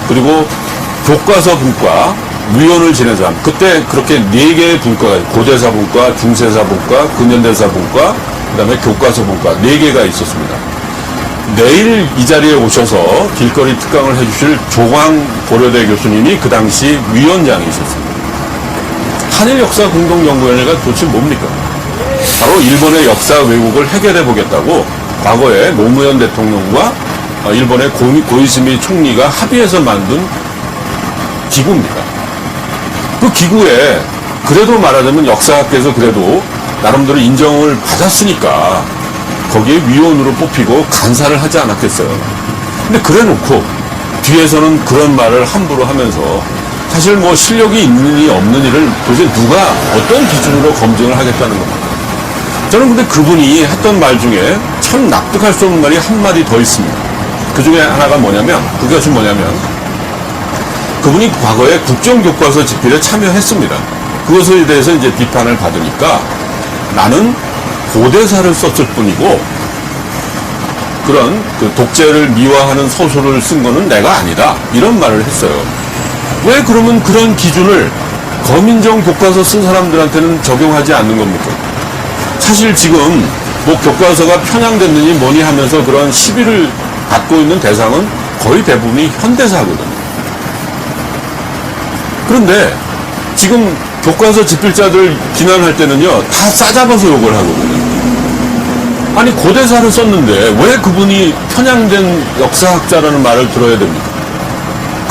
그리고 교과서 분과 위원을 지낸 사람. 그때 그렇게 4개의 분과가, 고대사 분과, 중세사 분과, 근현대사 분과, 그 다음에 교과서 분과 4개가 있었습니다. 내일 이 자리에 오셔서 길거리 특강을 해주실 조광 고려대 교수님이 그 당시 위원장이셨습니다. 한일역사공동연구원회가 도대체 뭡니까? 바로 일본의 역사 왜곡을 해결해 보겠다고 과거에 노무현 대통령과 일본의 고이즈미 총리가 합의해서 만든 기구입니다. 그 기구에 그래도 말하자면 역사학계에서 그래도 나름대로 인정을 받았으니까 거기에 위원으로 뽑히고 간사를 하지 않았겠어요. 근데 그래 놓고 뒤에서는 그런 말을 함부로 하면서 사실 뭐 실력이 있느니 없느니를 도대체 누가 어떤 기준으로 검증을 하겠다는 겁니다. 저는 근데 그분이 했던 말 중에 참 납득할 수 없는 말이 한마디 더 있습니다. 그 중에 하나가 뭐냐면, 그것이 뭐냐면, 그분이 과거에 국정교과서 집필에 참여했습니다. 그것에 대해서 이제 비판을 받으니까 나는 고대사를 썼을 뿐이고 그런 그 독재를 미화하는 소설을 쓴 거는 내가 아니다. 이런 말을 했어요. 왜 그러면 그런 기준을 거민정 교과서 쓴 사람들한테는 적용하지 않는 겁니까? 사실 지금 뭐 교과서가 편향됐느니 뭐니 하면서 그런 시비를 받고 있는 대상은 거의 대부분이 현대사거든요. 그런데 지금 교과서 집필자들 비난할 때는요, 다 싸잡아서 욕을 하거든요. 아니, 고대사를 썼는데 왜 그분이 편향된 역사학자라는 말을 들어야 됩니까?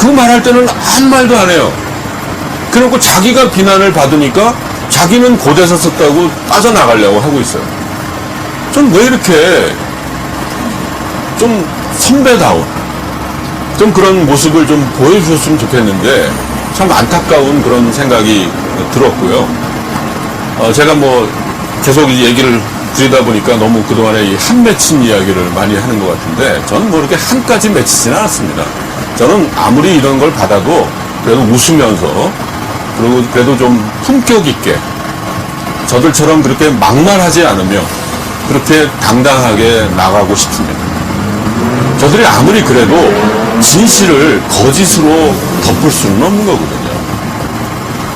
그 말할 때는 아무 말도 안 해요. 그래놓고 자기가 비난을 받으니까 자기는 고대사 썼다고 빠져나가려고 하고 있어요. 전 왜 이렇게 좀 선배다운 좀 그런 모습을 좀 보여주셨으면 좋겠는데 참 안타까운 그런 생각이 들었고요. 제가 뭐 계속 이 얘기를 드리다 보니까 너무 그동안에 이 한 맺힌 이야기를 많이 하는 것 같은데 저는 뭐 이렇게 한까지 맺히지는 않았습니다. 저는 아무리 이런 걸 받아도 그래도 웃으면서 그리고 그래도 좀 품격 있게 저들처럼 그렇게 막말하지 않으며 그렇게 당당하게 나가고 싶습니다. 저들이 아무리 그래도 진실을 거짓으로 덮을 수는 없는 거거든요.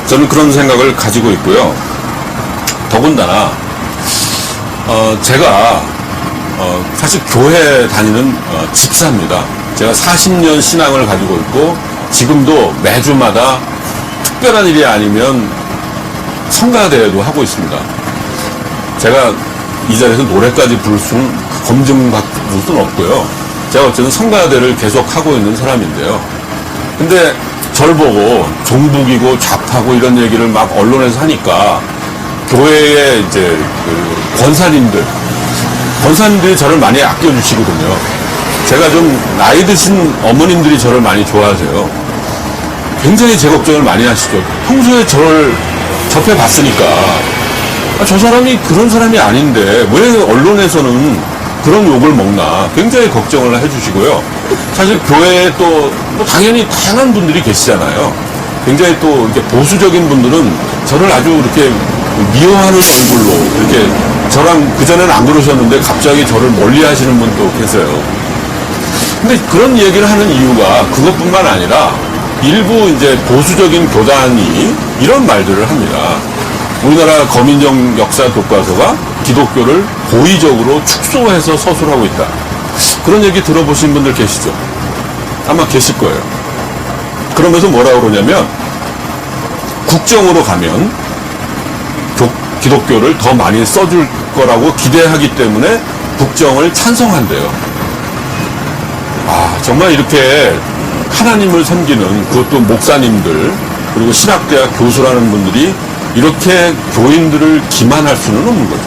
저는 그런 생각을 가지고 있고요. 더군다나 제가 사실 교회 다니는 집사입니다. 제가 40년 신앙을 가지고 있고 지금도 매주마다 특별한 일이 아니면 성가대회도 하고 있습니다. 제가 이 자리에서 노래까지 부를 수는 검증받을 수는 없고요. 제가 어쨌든 성가대를 계속 하고 있는 사람인데요. 근데 저를 보고 종북이고 좌파고 이런 얘기를 막 언론에서 하니까 교회의 이제 그 권사님들이 저를 많이 아껴주시거든요. 제가 좀 나이 드신 어머님들이 저를 많이 좋아하세요. 굉장히 제 걱정을 많이 하시죠. 평소에 저를 접해봤으니까 저 사람이 그런 사람이 아닌데 왜 언론에서는 그런 욕을 먹나 굉장히 걱정을 해주시고요. 사실 교회에 또 뭐 당연히 다양한 분들이 계시잖아요. 굉장히 또 이렇게 보수적인 분들은 저를 아주 이렇게 미워하는 얼굴로 이렇게 저랑 그전에는 안 그러셨는데 갑자기 저를 멀리 하시는 분도 계세요. 근데 그런 얘기를 하는 이유가 그것뿐만 아니라 일부 이제 보수적인 교단이 이런 말들을 합니다. 우리나라 거민정 역사 교과서가 기독교를 고의적으로 축소해서 서술하고 있다. 그런 얘기 들어보신 분들 계시죠? 아마 계실 거예요. 그러면서 뭐라고 그러냐면 국정으로 가면 기독교를 더 많이 써줄 거라고 기대하기 때문에 국정을 찬성한대요. 정말 이렇게 하나님을 섬기는 그것도 목사님들 그리고 신학대학 교수라는 분들이 이렇게 교인들을 기만할 수는 없는 거죠.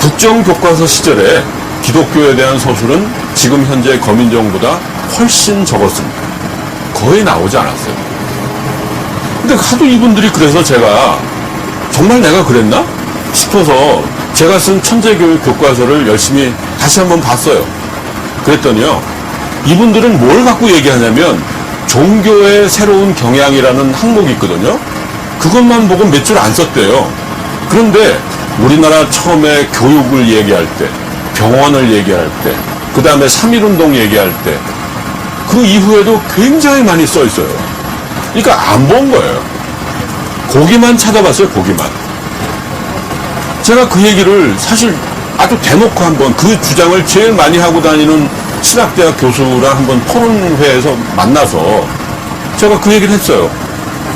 국정교과서 시절에 기독교에 대한 서술은 지금 현재 거민정보다 훨씬 적었습니다. 거의 나오지 않았어요. 근데 하도 이분들이 그래서 제가 정말 내가 그랬나 싶어서 제가 쓴 천재교육 교과서를 열심히 다시 한번 봤어요. 그랬더니요, 이분들은 뭘 갖고 얘기하냐면 종교의 새로운 경향이라는 항목이 있거든요. 그것만 보고 몇 줄 안 썼대요. 그런데 우리나라 처음에 교육을 얘기할 때, 병원을 얘기할 때, 그 다음에 3.1운동 얘기할 때, 그 이후에도 굉장히 많이 써 있어요. 그러니까 안 본 거예요. 거기만 찾아봤어요, 거기만. 제가 그 얘기를 사실 아주 대놓고 한번 그 주장을 제일 많이 하고 다니는 신학대학 교수랑 한번 토론회에서 만나서 제가 그 얘기를 했어요.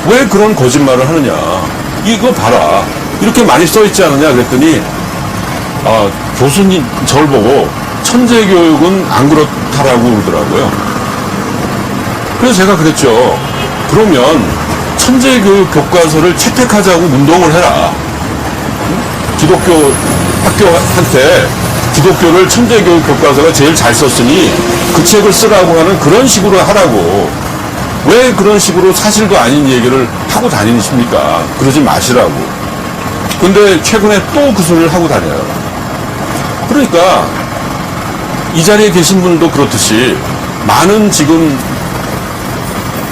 왜 그런 거짓말을 하느냐. 이거 봐라. 이렇게 많이 써 있지 않느냐 그랬더니 교수님 저를 보고 천재교육은 안 그렇다라고 그러더라고요. 그래서 제가 그랬죠. 그러면 천재교육 교과서를 채택하자고 운동을 해라. 기독교 학교한테 기독교를 천재교육 교과서가 제일 잘 썼으니 그 책을 쓰라고 하는 그런 식으로 하라고. 왜 그런 식으로 사실도 아닌 얘기를 하고 다니십니까? 그러지 마시라고. 근데 최근에 또 그 소리를 하고 다녀요. 그러니까 이 자리에 계신 분도 그렇듯이 많은 지금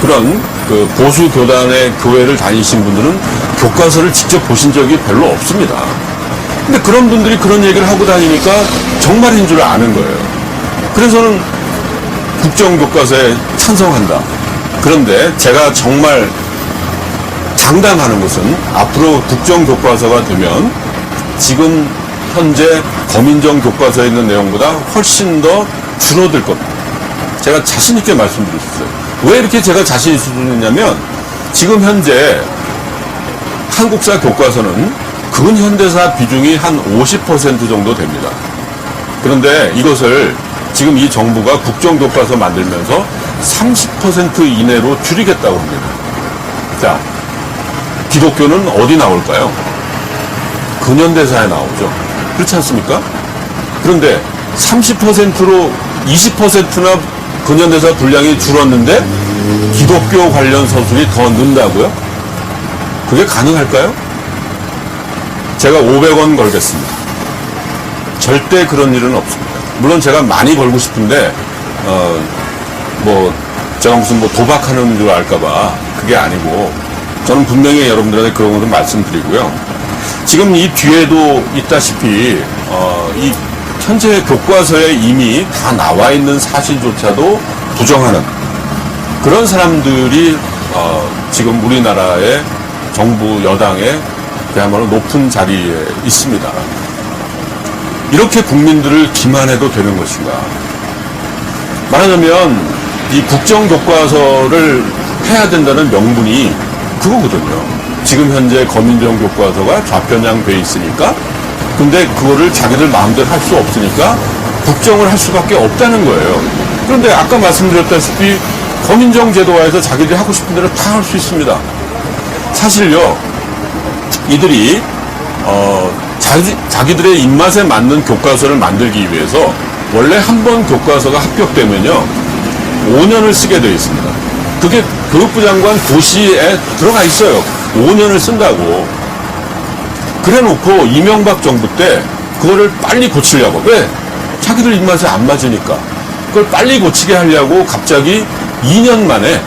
그런 그 보수 교단의 교회를 다니신 분들은 교과서를 직접 보신 적이 별로 없습니다. 근데 그런 분들이 그런 얘기를 하고 다니니까 정말인 줄 아는 거예요. 그래서는 국정교과서에 찬성한다. 그런데 제가 정말 장담하는 것은 앞으로 국정교과서가 되면 지금 현재 거민정 교과서에 있는 내용보다 훨씬 더 줄어들 겁니다. 제가 자신 있게 말씀드릴 수 있어요. 왜 이렇게 제가 자신 있느냐면 지금 현재 한국사 교과서는 근현대사 비중이 한 50% 정도 됩니다. 그런데 이것을 지금 이 정부가 국정교과서 만들면서 30% 이내로 줄이겠다고 합니다. 자, 기독교는 어디 나올까요? 근현대사에 나오죠. 그렇지 않습니까? 그런데 30%로 20%나 근현대사 분량이 줄었는데 기독교 관련 서술이 더 는다고요? 그게 가능할까요? 제가 500원 걸겠습니다. 절대 그런 일은 없습니다. 물론 제가 많이 걸고 싶은데 제가 무슨 도박하는 줄 알까봐 그게 아니고, 저는 분명히 여러분들한테 그런 것도 말씀드리고요. 지금 이 뒤에도 있다시피 이 현재 교과서에 이미 다 나와 있는 사실조차도 부정하는 그런 사람들이 지금 우리나라의 정부 여당의 그야말로 높은 자리에 있습니다. 이렇게 국민들을 기만해도 되는 것인가? 말하자면 이 국정교과서를 해야 된다는 명분이 그거거든요. 지금 현재 검인정 교과서가 좌편향돼 있으니까, 근데 그거를 자기들 마음대로 할 수 없으니까 국정을 할 수밖에 없다는 거예요. 그런데 아까 말씀드렸다시피 검인정 제도화에서 자기들이 하고 싶은 대로 다 할 수 있습니다. 사실요, 이들이 자기들의 입맛에 맞는 교과서를 만들기 위해서 원래 한 번 교과서가 합격되면요 5년을 쓰게 되어 있습니다. 그게 교육부 장관 고시에 들어가 있어요. 5년을 쓴다고. 그래놓고 이명박 정부 때 그거를 빨리 고치려고, 왜? 자기들 입맛에 안 맞으니까 그걸 빨리 고치게 하려고 갑자기 2년 만에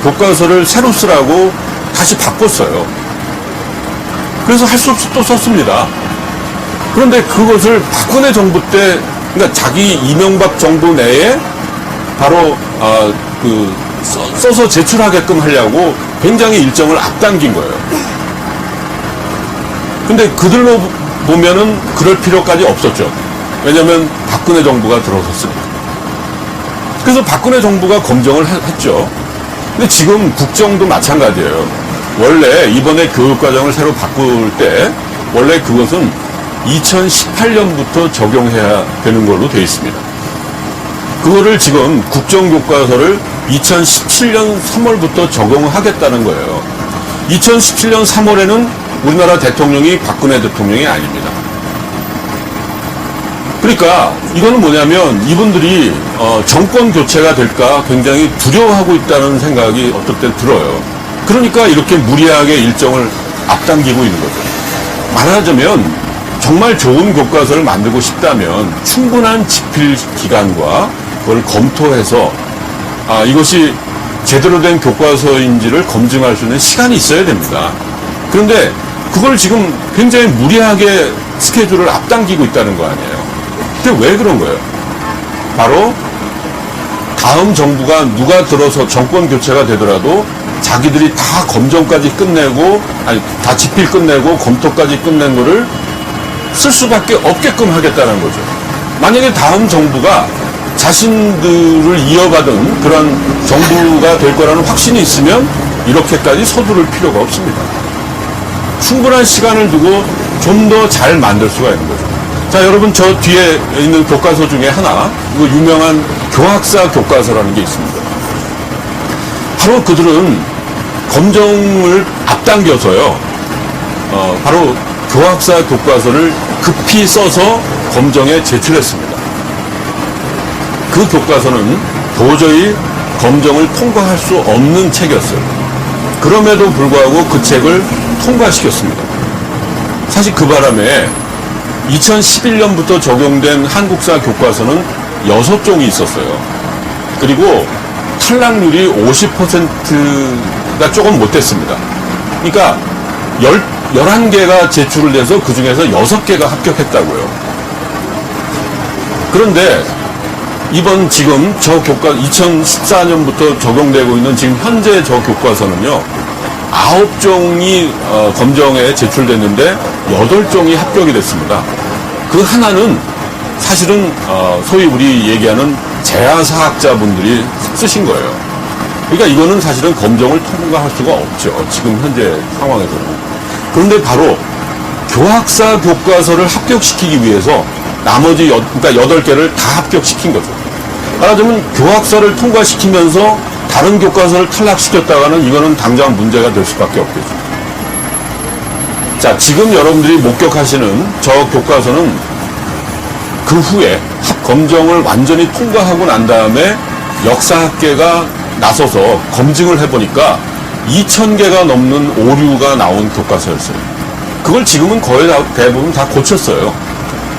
교과서를 새로 쓰라고 다시 바꿨어요. 그래서 할 수 없이 또 썼습니다. 그런데 그것을 박근혜 정부 때, 그러니까 자기 이명박 정부 내에 바로 써서 제출하게끔 하려고 굉장히 일정을 앞당긴 거예요. 근데 그들로 보면은 그럴 필요까지 없었죠. 왜냐하면 박근혜 정부가 들어섰으니까. 그래서 박근혜 정부가 검정을 했죠. 근데 지금 국정도 마찬가지예요. 원래 이번에 교육과정을 새로 바꿀 때 원래 그것은 2018년부터 적용해야 되는 걸로 되어 있습니다. 그거를 지금 국정교과서를 2017년 3월부터 적용하겠다는 거예요. 2017년 3월에는 우리나라 대통령이 박근혜 대통령이 아닙니다. 그러니까 이거는 뭐냐면 이분들이 정권 교체가 될까 굉장히 두려워하고 있다는 생각이 어떨 땐 들어요. 그러니까 이렇게 무리하게 일정을 앞당기고 있는 거죠. 말하자면 정말 좋은 교과서를 만들고 싶다면 충분한 집필 기간과 그걸 검토해서 이것이 제대로 된 교과서인지를 검증할 수 있는 시간이 있어야 됩니다. 그런데 그걸 지금 굉장히 무리하게 스케줄을 앞당기고 있다는 거 아니에요. 근데 왜 그런 거예요? 바로 다음 정부가 누가 들어서 정권 교체가 되더라도 자기들이 다 검정까지 끝내고, 다 집필 끝내고 검토까지 끝낸 거를 쓸 수밖에 없게끔 하겠다는 거죠. 만약에 다음 정부가 자신들을 이어가던 그런 정부가 될 거라는 확신이 있으면 이렇게까지 서두를 필요가 없습니다. 충분한 시간을 두고 좀 더 잘 만들 수가 있는 거죠. 자, 여러분, 저 뒤에 있는 교과서 중에 하나, 이거 유명한 교학사 교과서라는 게 있습니다. 바로 그들은 검정을 앞당겨서요, 바로 교학사 교과서를 급히 써서 검정에 제출했습니다. 그 교과서는 도저히 검정을 통과할 수 없는 책이었어요. 그럼에도 불구하고 그 책을 통과시켰습니다. 사실 그 바람에 2011년부터 적용된 한국사 교과서는 6종이 있었어요. 그리고 탈락률이 50%가 조금 못 됐습니다. 그러니까 11개가 제출을 해서 그 중에서 6개가 합격했다고요. 그런데 이번 지금 저 2014년부터 적용되고 있는 지금 현재 저 교과서는요, 9종이 검정에 제출됐는데 8종이 합격이 됐습니다. 그 하나는 사실은 소위 우리 얘기하는 재하사학자분들이 쓰신 거예요. 그러니까 이거는 사실은 검정을 통과할 수가 없죠. 지금 현재 상황에서는. 그런데 바로 교학사 교과서를 합격시키기 위해서 나머지 그러니까 8개를 다 합격시킨 거죠. 말하자면 교학사를 통과시키면서 다른 교과서를 탈락시켰다가는 이거는 당장 문제가 될 수밖에 없겠죠. 자, 지금 여러분들이 목격하시는 저 교과서는 그 후에 검정을 완전히 통과하고 난 다음에 역사학계가 나서서 검증을 해보니까 2,000개가 넘는 오류가 나온 교과서였어요. 그걸 지금은 거의 대부분 다 고쳤어요.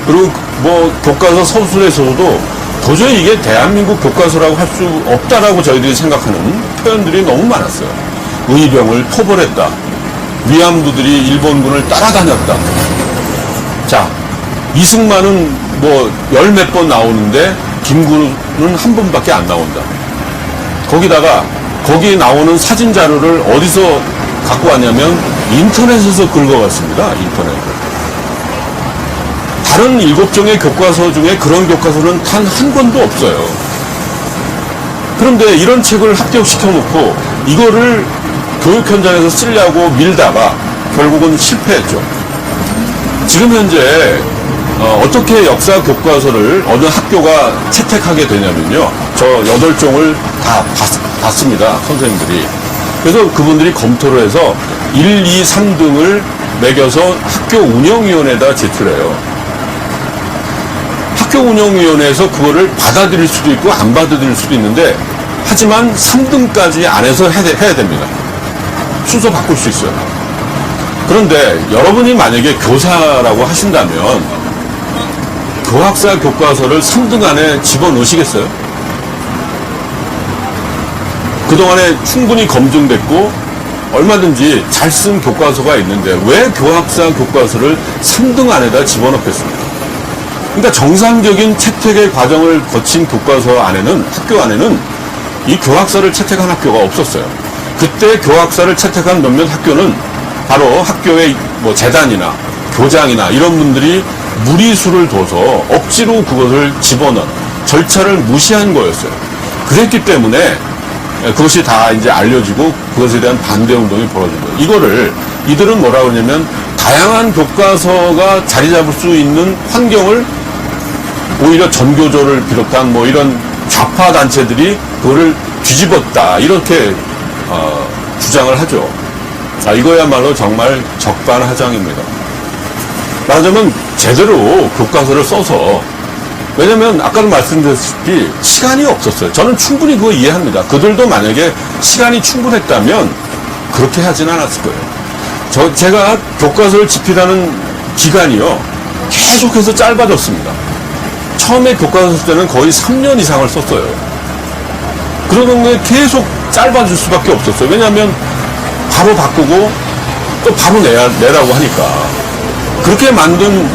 그리고 뭐 교과서 서술에서도 도저히 이게 대한민국 교과서라고 할 수 없다라고 저희들이 생각하는 표현들이 너무 많았어요. 의병을 토벌했다. 위안부들이 일본군을 따라다녔다. 자, 이승만은 뭐 열 몇 번 나오는데 김구는 한 번밖에 안 나온다. 거기다가 거기 나오는 사진 자료를 어디서 갖고 왔냐면 인터넷에서 긁어왔습니다. 인터넷을. 다른 7종의 교과서 중에 그런 교과서는 단 한 권도 없어요. 그런데 이런 책을 합격시켜놓고 이거를 교육 현장에서 쓰려고 밀다가 결국은 실패했죠. 지금 현재 어떻게 역사 교과서를 어느 학교가 채택하게 되냐면요. 저 8종을 다 봤습니다. 선생님들이. 그래서 그분들이 검토를 해서 1, 2, 3등을 매겨서 학교 운영위원회에다 제출해요. 학교 운영위원회에서 그거를 받아들일 수도 있고 안 받아들일 수도 있는데 하지만 3등까지 안에서 해야 됩니다. 순서 바꿀 수 있어요. 그런데 여러분이 만약에 교사라고 하신다면 교학사 교과서를 3등 안에 집어넣으시겠어요? 그동안에 충분히 검증됐고 얼마든지 잘 쓴 교과서가 있는데 왜 교학사 교과서를 3등 안에다 집어넣겠습니까? 그러니까 정상적인 채택의 과정을 거친 교과서 안에는, 학교 안에는 이 교학사를 채택한 학교가 없었어요. 그때 교학사를 채택한 몇몇 학교는 바로 학교의 뭐 재단이나 교장이나 이런 분들이 무리수를 둬서 억지로 그것을 집어넣은 절차를 무시한 거였어요. 그랬기 때문에 그것이 다 이제 알려지고 그것에 대한 반대 운동이 벌어진 거예요. 이거를 이들은 뭐라고 하냐면 다양한 교과서가 자리 잡을 수 있는 환경을 오히려 전교조를 비롯한 뭐 이런 좌파 단체들이 그거를 뒤집었다 이렇게 주장을 하죠. 이거야말로 정말 적반하장입니다. 말하자면 제대로 교과서를 써서 왜냐면 아까도 말씀드렸다시피 시간이 없었어요. 저는 충분히 그거 이해합니다. 그들도 만약에 시간이 충분했다면 그렇게 하진 않았을 거예요. 제가 교과서를 집필하는 기간이요 계속해서 짧아졌습니다. 처음에 교과서 쓸 때는 거의 3년 이상을 썼어요. 그러던 게 계속 짧아질 수밖에 없었어요. 왜냐하면 바로 바꾸고 또 바로 내라고 하니까. 그렇게 만든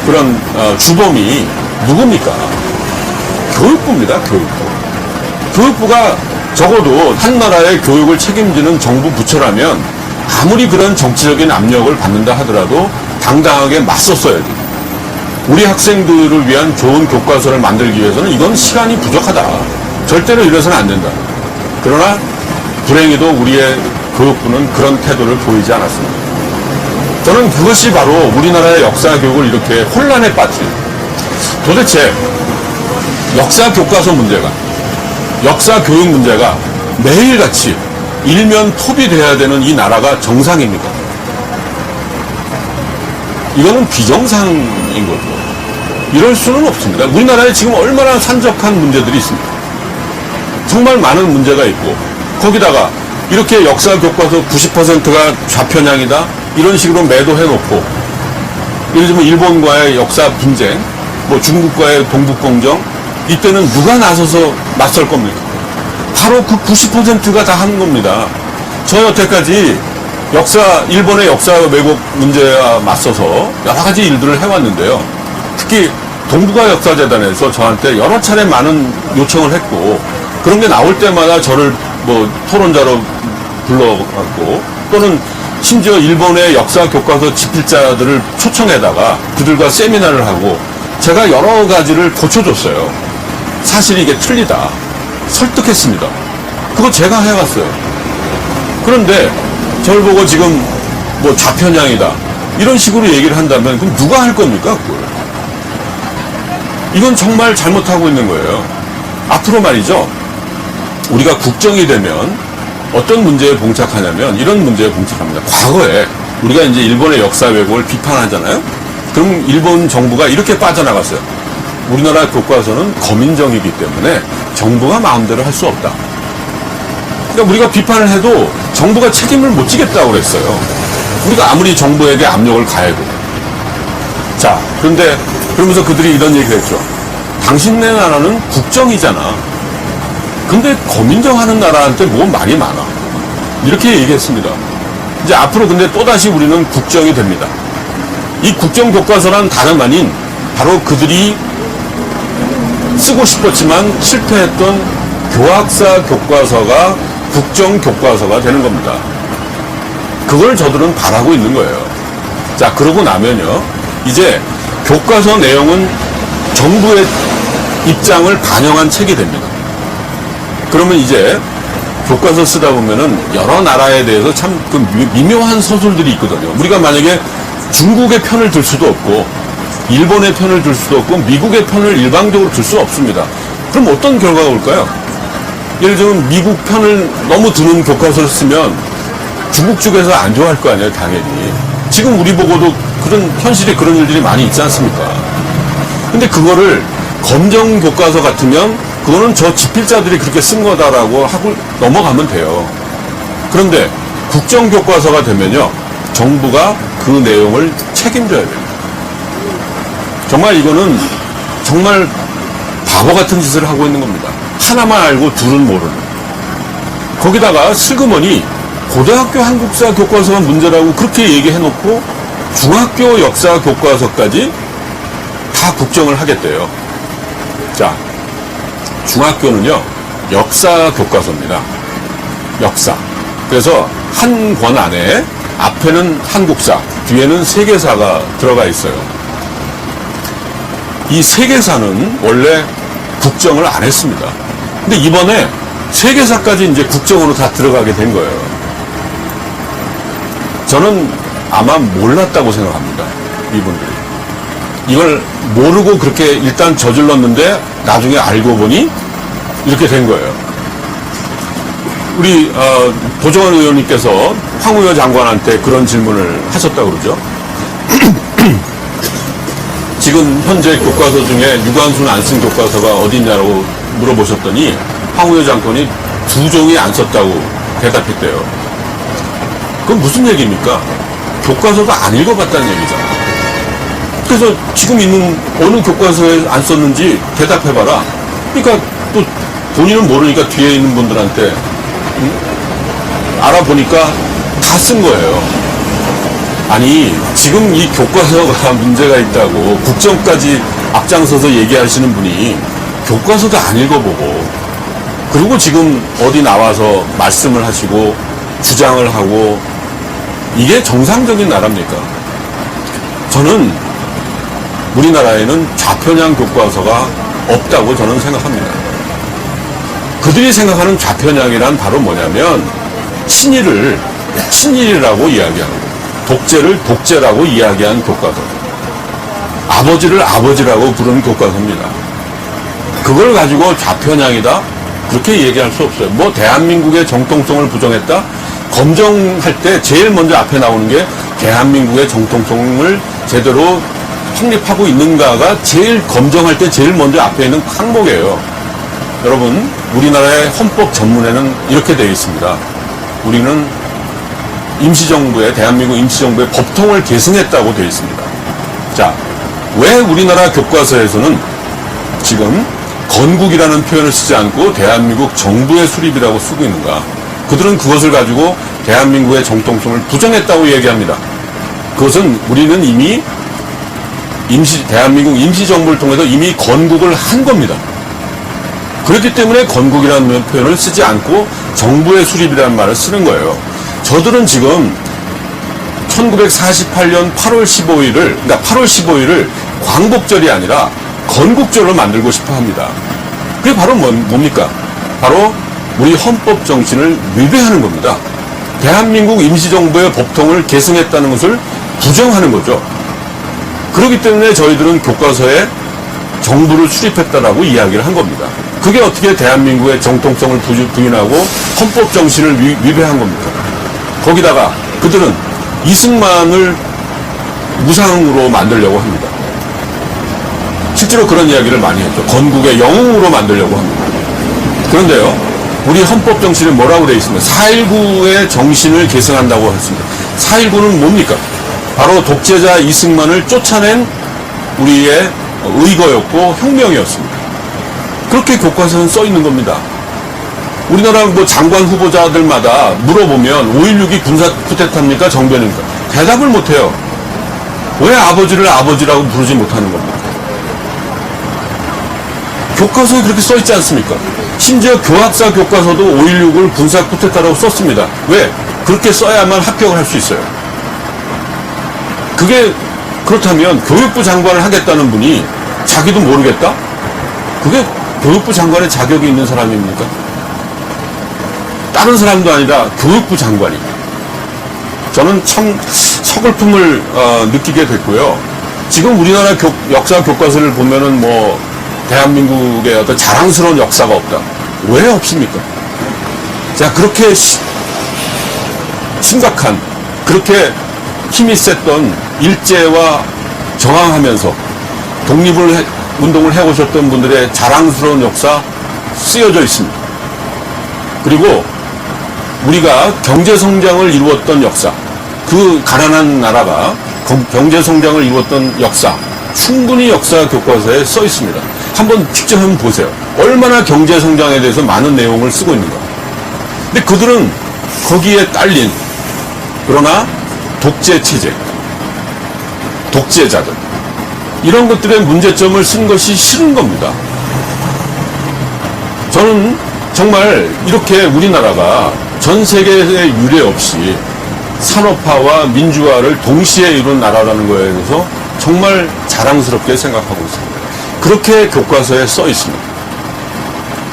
그런 주범이 누굽니까? 교육부입니다. 교육부. 교육부가 적어도 한 나라의 교육을 책임지는 정부 부처라면 아무리 그런 정치적인 압력을 받는다 하더라도 당당하게 맞섰어야 돼요. 우리 학생들을 위한 좋은 교과서를 만들기 위해서는 이건 시간이 부족하다. 절대로 이래서는 안 된다. 그러나 불행히도 우리의 교육부는 그런 태도를 보이지 않았습니다. 저는 그것이 바로 우리나라의 역사 교육을 이렇게 혼란에 빠뜨린 도대체 역사 교과서 문제가 역사 교육 문제가 매일같이 일면 톱이 돼야 되는 이 나라가 정상입니까? 이거는 비정상인 거죠. 이럴 수는 없습니다. 우리나라에 지금 얼마나 산적한 문제들이 있습니다. 정말 많은 문제가 있고 거기다가 이렇게 역사 교과서 90%가 좌편향이다 이런 식으로 매도해놓고 예를 들면 일본과의 역사 분쟁 뭐 중국과의 동북공정 이때는 누가 나서서 맞설 겁니까? 바로 그 90%가 다 하는 겁니다. 저 여태까지 일본의 역사 왜곡 문제와 맞서서 여러 가지 일들을 해왔는데요. 특히 동북아 역사재단에서 저한테 여러 차례 많은 요청을 했고 그런 게 나올 때마다 저를 뭐 토론자로 불러갖고 또는 심지어 일본의 역사 교과서 집필자들을 초청해다가 그들과 세미나를 하고 제가 여러 가지를 고쳐줬어요. 사실 이게 틀리다. 설득했습니다. 그거 제가 해왔어요. 그런데 저를 보고 지금 뭐 좌편향이다. 이런 식으로 얘기를 한다면 그럼 누가 할 겁니까? 그걸? 이건 정말 잘못하고 있는 거예요. 앞으로 말이죠. 우리가 국정이 되면 어떤 문제에 봉착하냐면 이런 문제에 봉착합니다. 과거에 우리가 이제 일본의 역사 왜곡을 비판하잖아요. 그럼 일본 정부가 이렇게 빠져나갔어요. 우리나라 교과서는 거민정이기 때문에 정부가 마음대로 할 수 없다. 그러니까 우리가 비판을 해도 정부가 책임을 못 지겠다고 그랬어요. 우리가 아무리 정부에게 압력을 가해도. 자, 그런데 그러면서 그들이 이런 얘기를 했죠. 당신네 나라는 국정이잖아. 근데 거민정하는 나라한테 뭐 말이 많아. 이렇게 얘기했습니다. 이제 앞으로 근데 또다시 우리는 국정이 됩니다. 이 국정 교과서란 다름 아닌 바로 그들이 쓰고 싶었지만 실패했던 교학사 교과서가 국정 교과서가 되는 겁니다. 그걸 저들은 바라고 있는 거예요. 자, 그러고 나면요. 이제 교과서 내용은 정부의 입장을 반영한 책이 됩니다. 그러면 이제 교과서 쓰다 보면은 여러 나라에 대해서 참 그 미묘한 서술들이 있거든요. 우리가 만약에 중국의 편을 들 수도 없고 일본의 편을 들 수도 없고 미국의 편을 일방적으로 들 수 없습니다. 그럼 어떤 결과가 올까요? 예를 들면 미국 편을 너무 드는 교과서를 쓰면 중국 쪽에서 안 좋아할 거 아니에요, 당연히. 지금 우리 보고도 그런 현실에 그런 일들이 많이 있지 않습니까? 근데 그거를 검정 교과서 같으면 그거는 저 집필자들이 그렇게 쓴 거다라고 하고 넘어가면 돼요. 그런데 국정 교과서가 되면요, 정부가 그 내용을 책임져야 됩니다. 정말 이거는 정말 바보 같은 짓을 하고 있는 겁니다. 하나만 알고 둘은 모르는. 거기다가 슬그머니 고등학교 한국사 교과서가 문제라고 그렇게 얘기해놓고 중학교 역사 교과서까지 다 국정을 하겠대요. 자, 중학교는요, 역사 교과서입니다. 역사. 그래서 한 권 안에 앞에는 한국사, 뒤에는 세계사가 들어가 있어요. 이 세계사는 원래 국정을 안 했습니다. 근데 이번에 세계사까지 이제 국정으로 다 들어가게 된 거예요. 저는 아마 몰랐다고 생각합니다. 이분들이. 이걸 모르고 그렇게 일단 저질렀는데 나중에 알고 보니 이렇게 된 거예요. 우리 도정환 의원님께서 황우여 장관한테 그런 질문을 하셨다고 그러죠. 지금 현재 교과서 중에 유관순 안 쓴 교과서가 어디 있냐고 물어보셨더니 황우여 장관이 2종이 안 썼다고 대답했대요. 그건 무슨 얘기입니까? 교과서도 안 읽어봤다는 얘기잖아. 그래서 지금 있는 어느 교과서에 안 썼는지 대답해봐라. 그러니까 또 본인은 모르니까 뒤에 있는 분들한테 알아보니까 다 쓴 거예요. 아니, 지금 이 교과서가 문제가 있다고 국정까지 앞장서서 얘기하시는 분이 교과서도 안 읽어보고 그리고 지금 어디 나와서 말씀을 하시고 주장을 하고 이게 정상적인 나라입니까? 저는 우리나라에는 좌편향 교과서가 없다고 저는 생각합니다. 그들이 생각하는 좌편향이란 바로 뭐냐면 친일이라고 이야기하는 거예요. 독재를 독재라고 이야기한 교과서. 아버지를 아버지라고 부르는 교과서입니다. 그걸 가지고 좌편향이다? 그렇게 얘기할 수 없어요. 뭐 대한민국의 정통성을 부정했다? 검정할 때 제일 먼저 앞에 나오는 게 대한민국의 정통성을 제대로 확립하고 있는가가 제일 검정할 때 제일 먼저 앞에 있는 항목이에요. 여러분, 우리나라의 헌법 전문에는 이렇게 되어 있습니다. 우리는 대한민국 임시정부의 법통을 계승했다고 되어 있습니다. 자, 왜 우리나라 교과서에서는 지금 건국이라는 표현을 쓰지 않고 대한민국 정부의 수립이라고 쓰고 있는가? 그들은 그것을 가지고 대한민국의 정통성을 부정했다고 얘기합니다. 그것은 우리는 이미 대한민국 임시정부를 통해서 이미 건국을 한 겁니다. 그렇기 때문에 건국이라는 표현을 쓰지 않고 정부의 수립이라는 말을 쓰는 거예요. 저들은 지금 1948년 8월 15일을, 그러니까 8월 15일을 광복절이 아니라 건국절로 만들고 싶어 합니다. 그게 바로 뭡니까? 바로 우리 헌법 정신을 위배하는 겁니다. 대한민국 임시정부의 법통을 계승했다는 것을 부정하는 거죠. 그렇기 때문에 저희들은 교과서에 정부를 수립했다라고 이야기를 한 겁니다. 그게 어떻게 대한민국의 정통성을 부인하고 헌법 정신을 위배한 겁니까? 거기다가 그들은 이승만을 무상으로 만들려고 합니다. 실제로 그런 이야기를 많이 했죠. 건국의 영웅으로 만들려고 합니다. 그런데요, 우리 헌법 정신에 뭐라고 되어 있습니까? 4.19의 정신을 계승한다고 했습니다. 4.19는 뭡니까? 바로 독재자 이승만을 쫓아낸 우리의 의거였고 혁명이었습니다. 그렇게 교과서는 써 있는 겁니다. 우리나라 뭐 장관 후보자들마다 물어보면 5.16이 군사 쿠데타입니까? 정변입니까? 대답을 못해요. 왜 아버지를 아버지라고 부르지 못하는 겁니까? 교과서에 그렇게 써 있지 않습니까? 심지어 교학사 교과서도 5.16을 군사 쿠데타라고 썼습니다. 왜? 그렇게 써야만 합격을 할 수 있어요. 그게 그렇다면 교육부 장관을 하겠다는 분이 자기도 모르겠다? 그게 교육부 장관의 자격이 있는 사람입니까? 다른 사람도 아니라 교육부 장관이. 저는 참 서글픔을 느끼게 됐고요. 지금 우리나라 역사 교과서를 보면은 뭐 대한민국의 어떤 자랑스러운 역사가 없다. 왜 없습니까? 자, 그렇게 심각한, 그렇게 힘이 셌던 일제와 저항하면서 독립운동을 해오셨던 분들의 자랑스러운 역사 쓰여져 있습니다. 그리고 우리가 경제성장을 이루었던 역사, 그 가난한 나라가 경제성장을 이루었던 역사, 충분히 역사 교과서에 써 있습니다. 한번 직접 한번 보세요. 얼마나 경제성장에 대해서 많은 내용을 쓰고 있는가. 근데 그들은 거기에 딸린, 그러나 독재체제, 독재자들, 이런 것들의 문제점을 쓴 것이 싫은 겁니다. 저는 정말 이렇게 우리나라가 전 세계의 유례 없이 산업화와 민주화를 동시에 이룬 나라라는 거에 대해서 정말 자랑스럽게 생각하고 있습니다. 그렇게 교과서에 써 있습니다.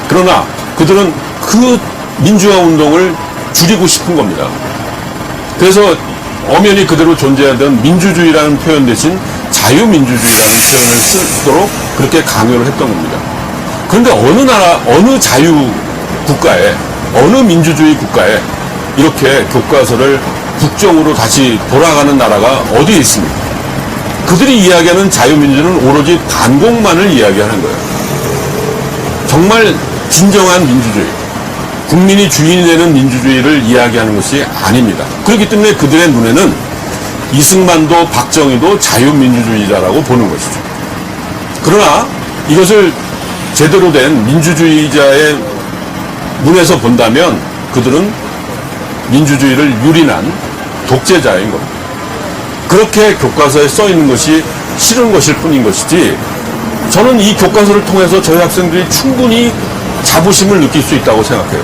그러나 그들은 그 민주화 운동을 줄이고 싶은 겁니다. 그래서 엄연히 그대로 존재하던 민주주의라는 표현 대신 자유민주주의라는 표현을 쓰도록 그렇게 강요를 했던 겁니다. 그런데 어느 나라, 어느 자유 국가에, 어느 민주주의 국가에 이렇게 교과서를 국정으로 다시 돌아가는 나라가 어디에 있습니까? 그들이 이야기하는 자유민주는 오로지 반공만을 이야기하는 거예요. 정말 진정한 민주주의, 국민이 주인이 되는 민주주의를 이야기하는 것이 아닙니다. 그렇기 때문에 그들의 눈에는 이승만도 박정희도 자유민주주의자라고 보는 것이죠. 그러나 이것을 제대로 된 민주주의자의 눈에서 본다면 그들은 민주주의를 유린한 독재자인 겁니다. 그렇게 교과서에 써 있는 것이 싫은 것일 뿐인 것이지, 저는 이 교과서를 통해서 저희 학생들이 충분히 자부심을 느낄 수 있다고 생각해요.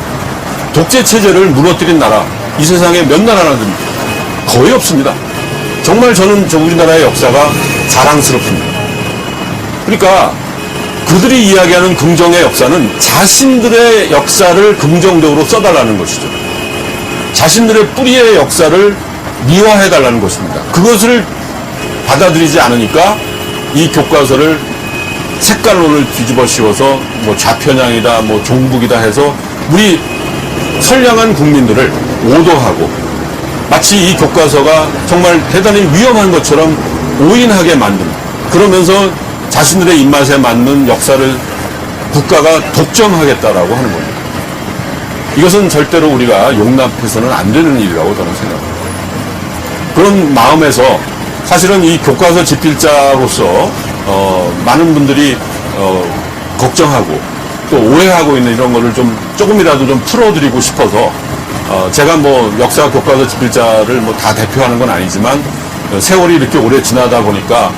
독재 체제를 무너뜨린 나라, 이 세상에 몇 나라나 됩니까? 거의 없습니다. 정말 저는 저 우리나라의 역사가 자랑스럽습니다. 그러니까 그들이 이야기하는 긍정의 역사는 자신들의 역사를 긍정적으로 써달라는 것이죠. 자신들의 뿌리의 역사를 미화해달라는 것입니다. 그것을 받아들이지 않으니까 이 교과서를 색깔론을 뒤집어 씌워서 뭐 좌편향이다, 뭐 종북이다 해서 우리 선량한 국민들을 오도하고 마치 이 교과서가 정말 대단히 위험한 것처럼 오인하게 만듭니다. 그러면서 자신들의 입맛에 맞는 역사를 국가가 독점하겠다라고 하는 겁니다. 이것은 절대로 우리가 용납해서는 안 되는 일이라고 저는 생각합니다. 그런 마음에서 사실은 이 교과서 집필자로서 많은 분들이 걱정하고 또 오해하고 있는 이런 거를 좀 조금이라도 좀 풀어드리고 싶어서 제가 뭐 역사 교과서 집필자를 뭐 다 대표하는 건 아니지만 세월이 이렇게 오래 지나다 보니까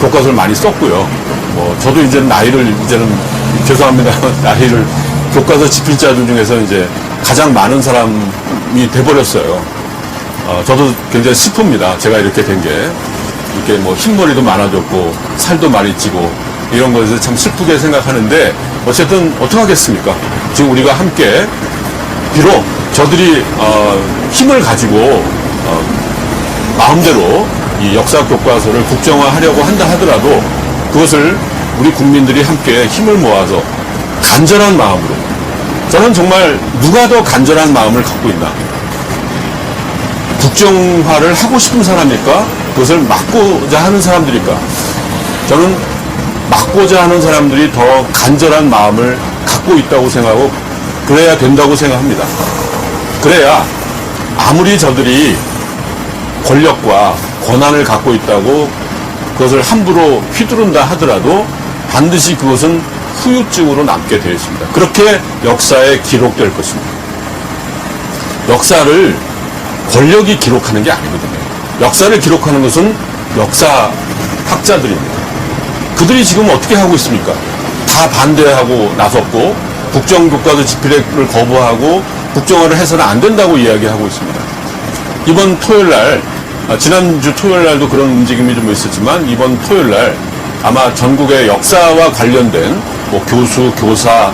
교과서를 많이 썼고요. 뭐 저도 이제 이제는 죄송합니다. 나이를 교과서 집필자들 중에서 이제 가장 많은 사람이 돼버렸어요. 저도 굉장히 슬픕니다. 제가 이렇게 된 게. 이렇게 뭐 흰머리도 많아졌고, 살도 많이 찌고, 이런 것에 참 슬프게 생각하는데, 어쨌든, 어떡하겠습니까? 지금 우리가 함께, 비록 저들이, 힘을 가지고, 마음대로 이 역사 교과서를 국정화하려고 한다 하더라도, 그것을 우리 국민들이 함께 힘을 모아서 간절한 마음으로, 저는 정말 누가 더 간절한 마음을 갖고 있나? 국정화를 하고 싶은 사람일까? 그것을 막고자 하는 사람들일까? 저는 막고자 하는 사람들이 더 간절한 마음을 갖고 있다고 생각하고 그래야 된다고 생각합니다. 그래야 아무리 저들이 권력과 권한을 갖고 있다고 그것을 함부로 휘두른다 하더라도 반드시 그것은 후유증으로 남게 되어 있습니다. 그렇게 역사에 기록될 것입니다. 역사를 권력이 기록하는 게 아니거든요. 역사를 기록하는 것은 역사학자들입니다. 그들이 지금 어떻게 하고 있습니까? 다 반대하고 나섰고 국정교과서 집필을 거부하고 국정화를 해서는 안 된다고 이야기하고 있습니다. 이번 토요일날, 지난주 토요일날도 그런 움직임이 좀 있었지만 이번 토요일날 아마 전국의 역사와 관련된 뭐 교수, 교사,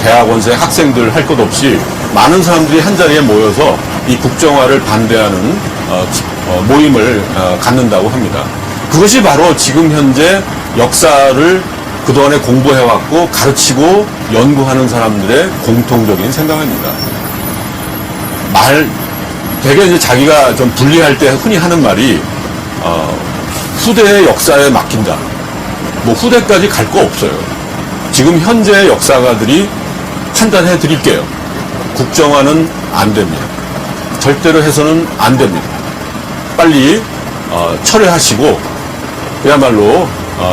대학원생, 학생들 할 것 없이 많은 사람들이 한자리에 모여서 이 국정화를 반대하는 모임을 갖는다고 합니다. 그것이 바로 지금 현재 역사를 그동안에 공부해왔고 가르치고 연구하는 사람들의 공통적인 생각입니다. 되게 이제 자기가 좀 불리할 때 흔히 하는 말이 후대의 역사에 맡긴다. 뭐 후대까지 갈 거 없어요. 지금 현재의 역사가들이 판단해 드릴게요. 국정화는 안 됩니다. 절대로 해서는 안 됩니다. 빨리 철회하시고 그야말로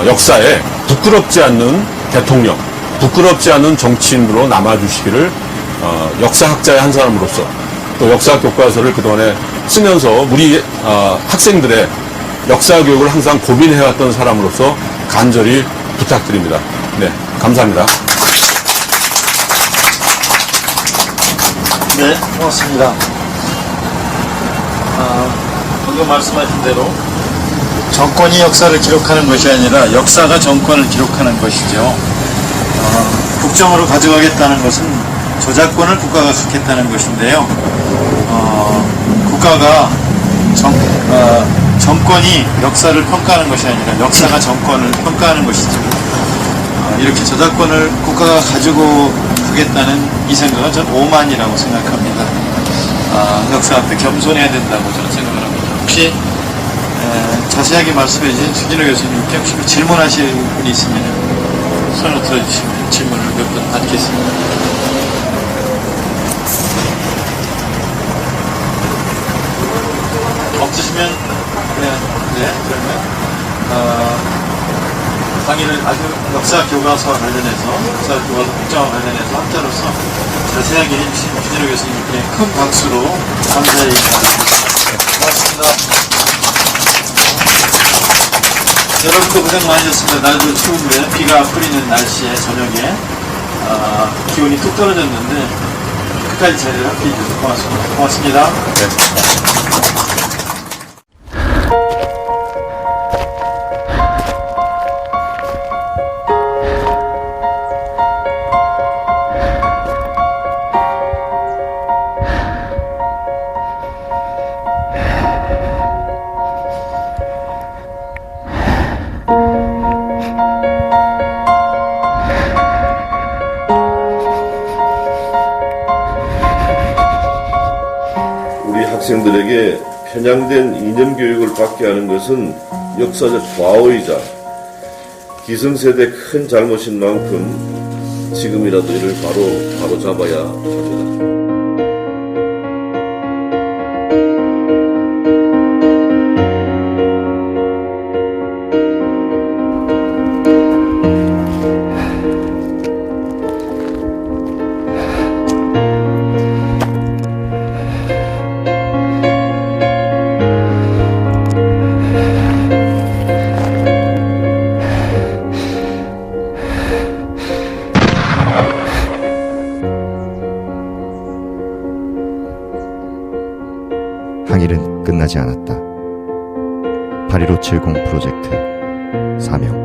역사에 부끄럽지 않는 대통령, 부끄럽지 않은 정치인으로 남아주시기를 역사학자의 한 사람으로서 또 역사 교과서를 그동안에 쓰면서 우리 학생들의 역사 교육을 항상 고민해왔던 사람으로서 간절히 부탁드립니다. 네, 감사합니다. 네, 고맙습니다. 방금 말씀하신 대로 정권이 역사를 기록하는 것이 아니라 역사가 정권을 기록하는 것이죠. 국정으로 가져가겠다는 것은 저작권을 국가가 갖겠다는 것인데요. 국가가 정권이 역사를 평가하는 것이 아니라 역사가 정권을 평가하는 것이죠. 이렇게 저작권을 국가가 가지고 가겠다는 이 생각은 전 오만이라고 생각합니다. 역사 앞에 겸손해야 된다고 저는 생각을 합니다. 혹시 자세하게 말씀해 주신 주진호 교수님께 혹시 질문하실 분이 있으면 손을 들어주시면 질문을 몇 번 받겠습니다. 없으시면 그러면 강의를 아주 역사 교과서와 관련해서 역사 교과서 국정과 관련해서 학자로서 자세하게 해주신 주진호 교수님께 큰 박수로 감사의 인사드리겠습니다. 고맙습니다. 여러분도 고생 많으셨습니다. 날도 추운데 비가 뿌리는 날씨에 저녁에 기온이 뚝 떨어졌는데 끝까지 자리를 함께 해주셔서 고맙습니다. 고맙습니다. 네. 학생들에게 편향된 이념 교육을 받게 하는 것은 역사적 과오이자 기성세대의 큰 잘못인 만큼 지금이라도 이를 바로 잡아야 합니다. 항일은 끝나지 않았다. 8.1570 프로젝트 사명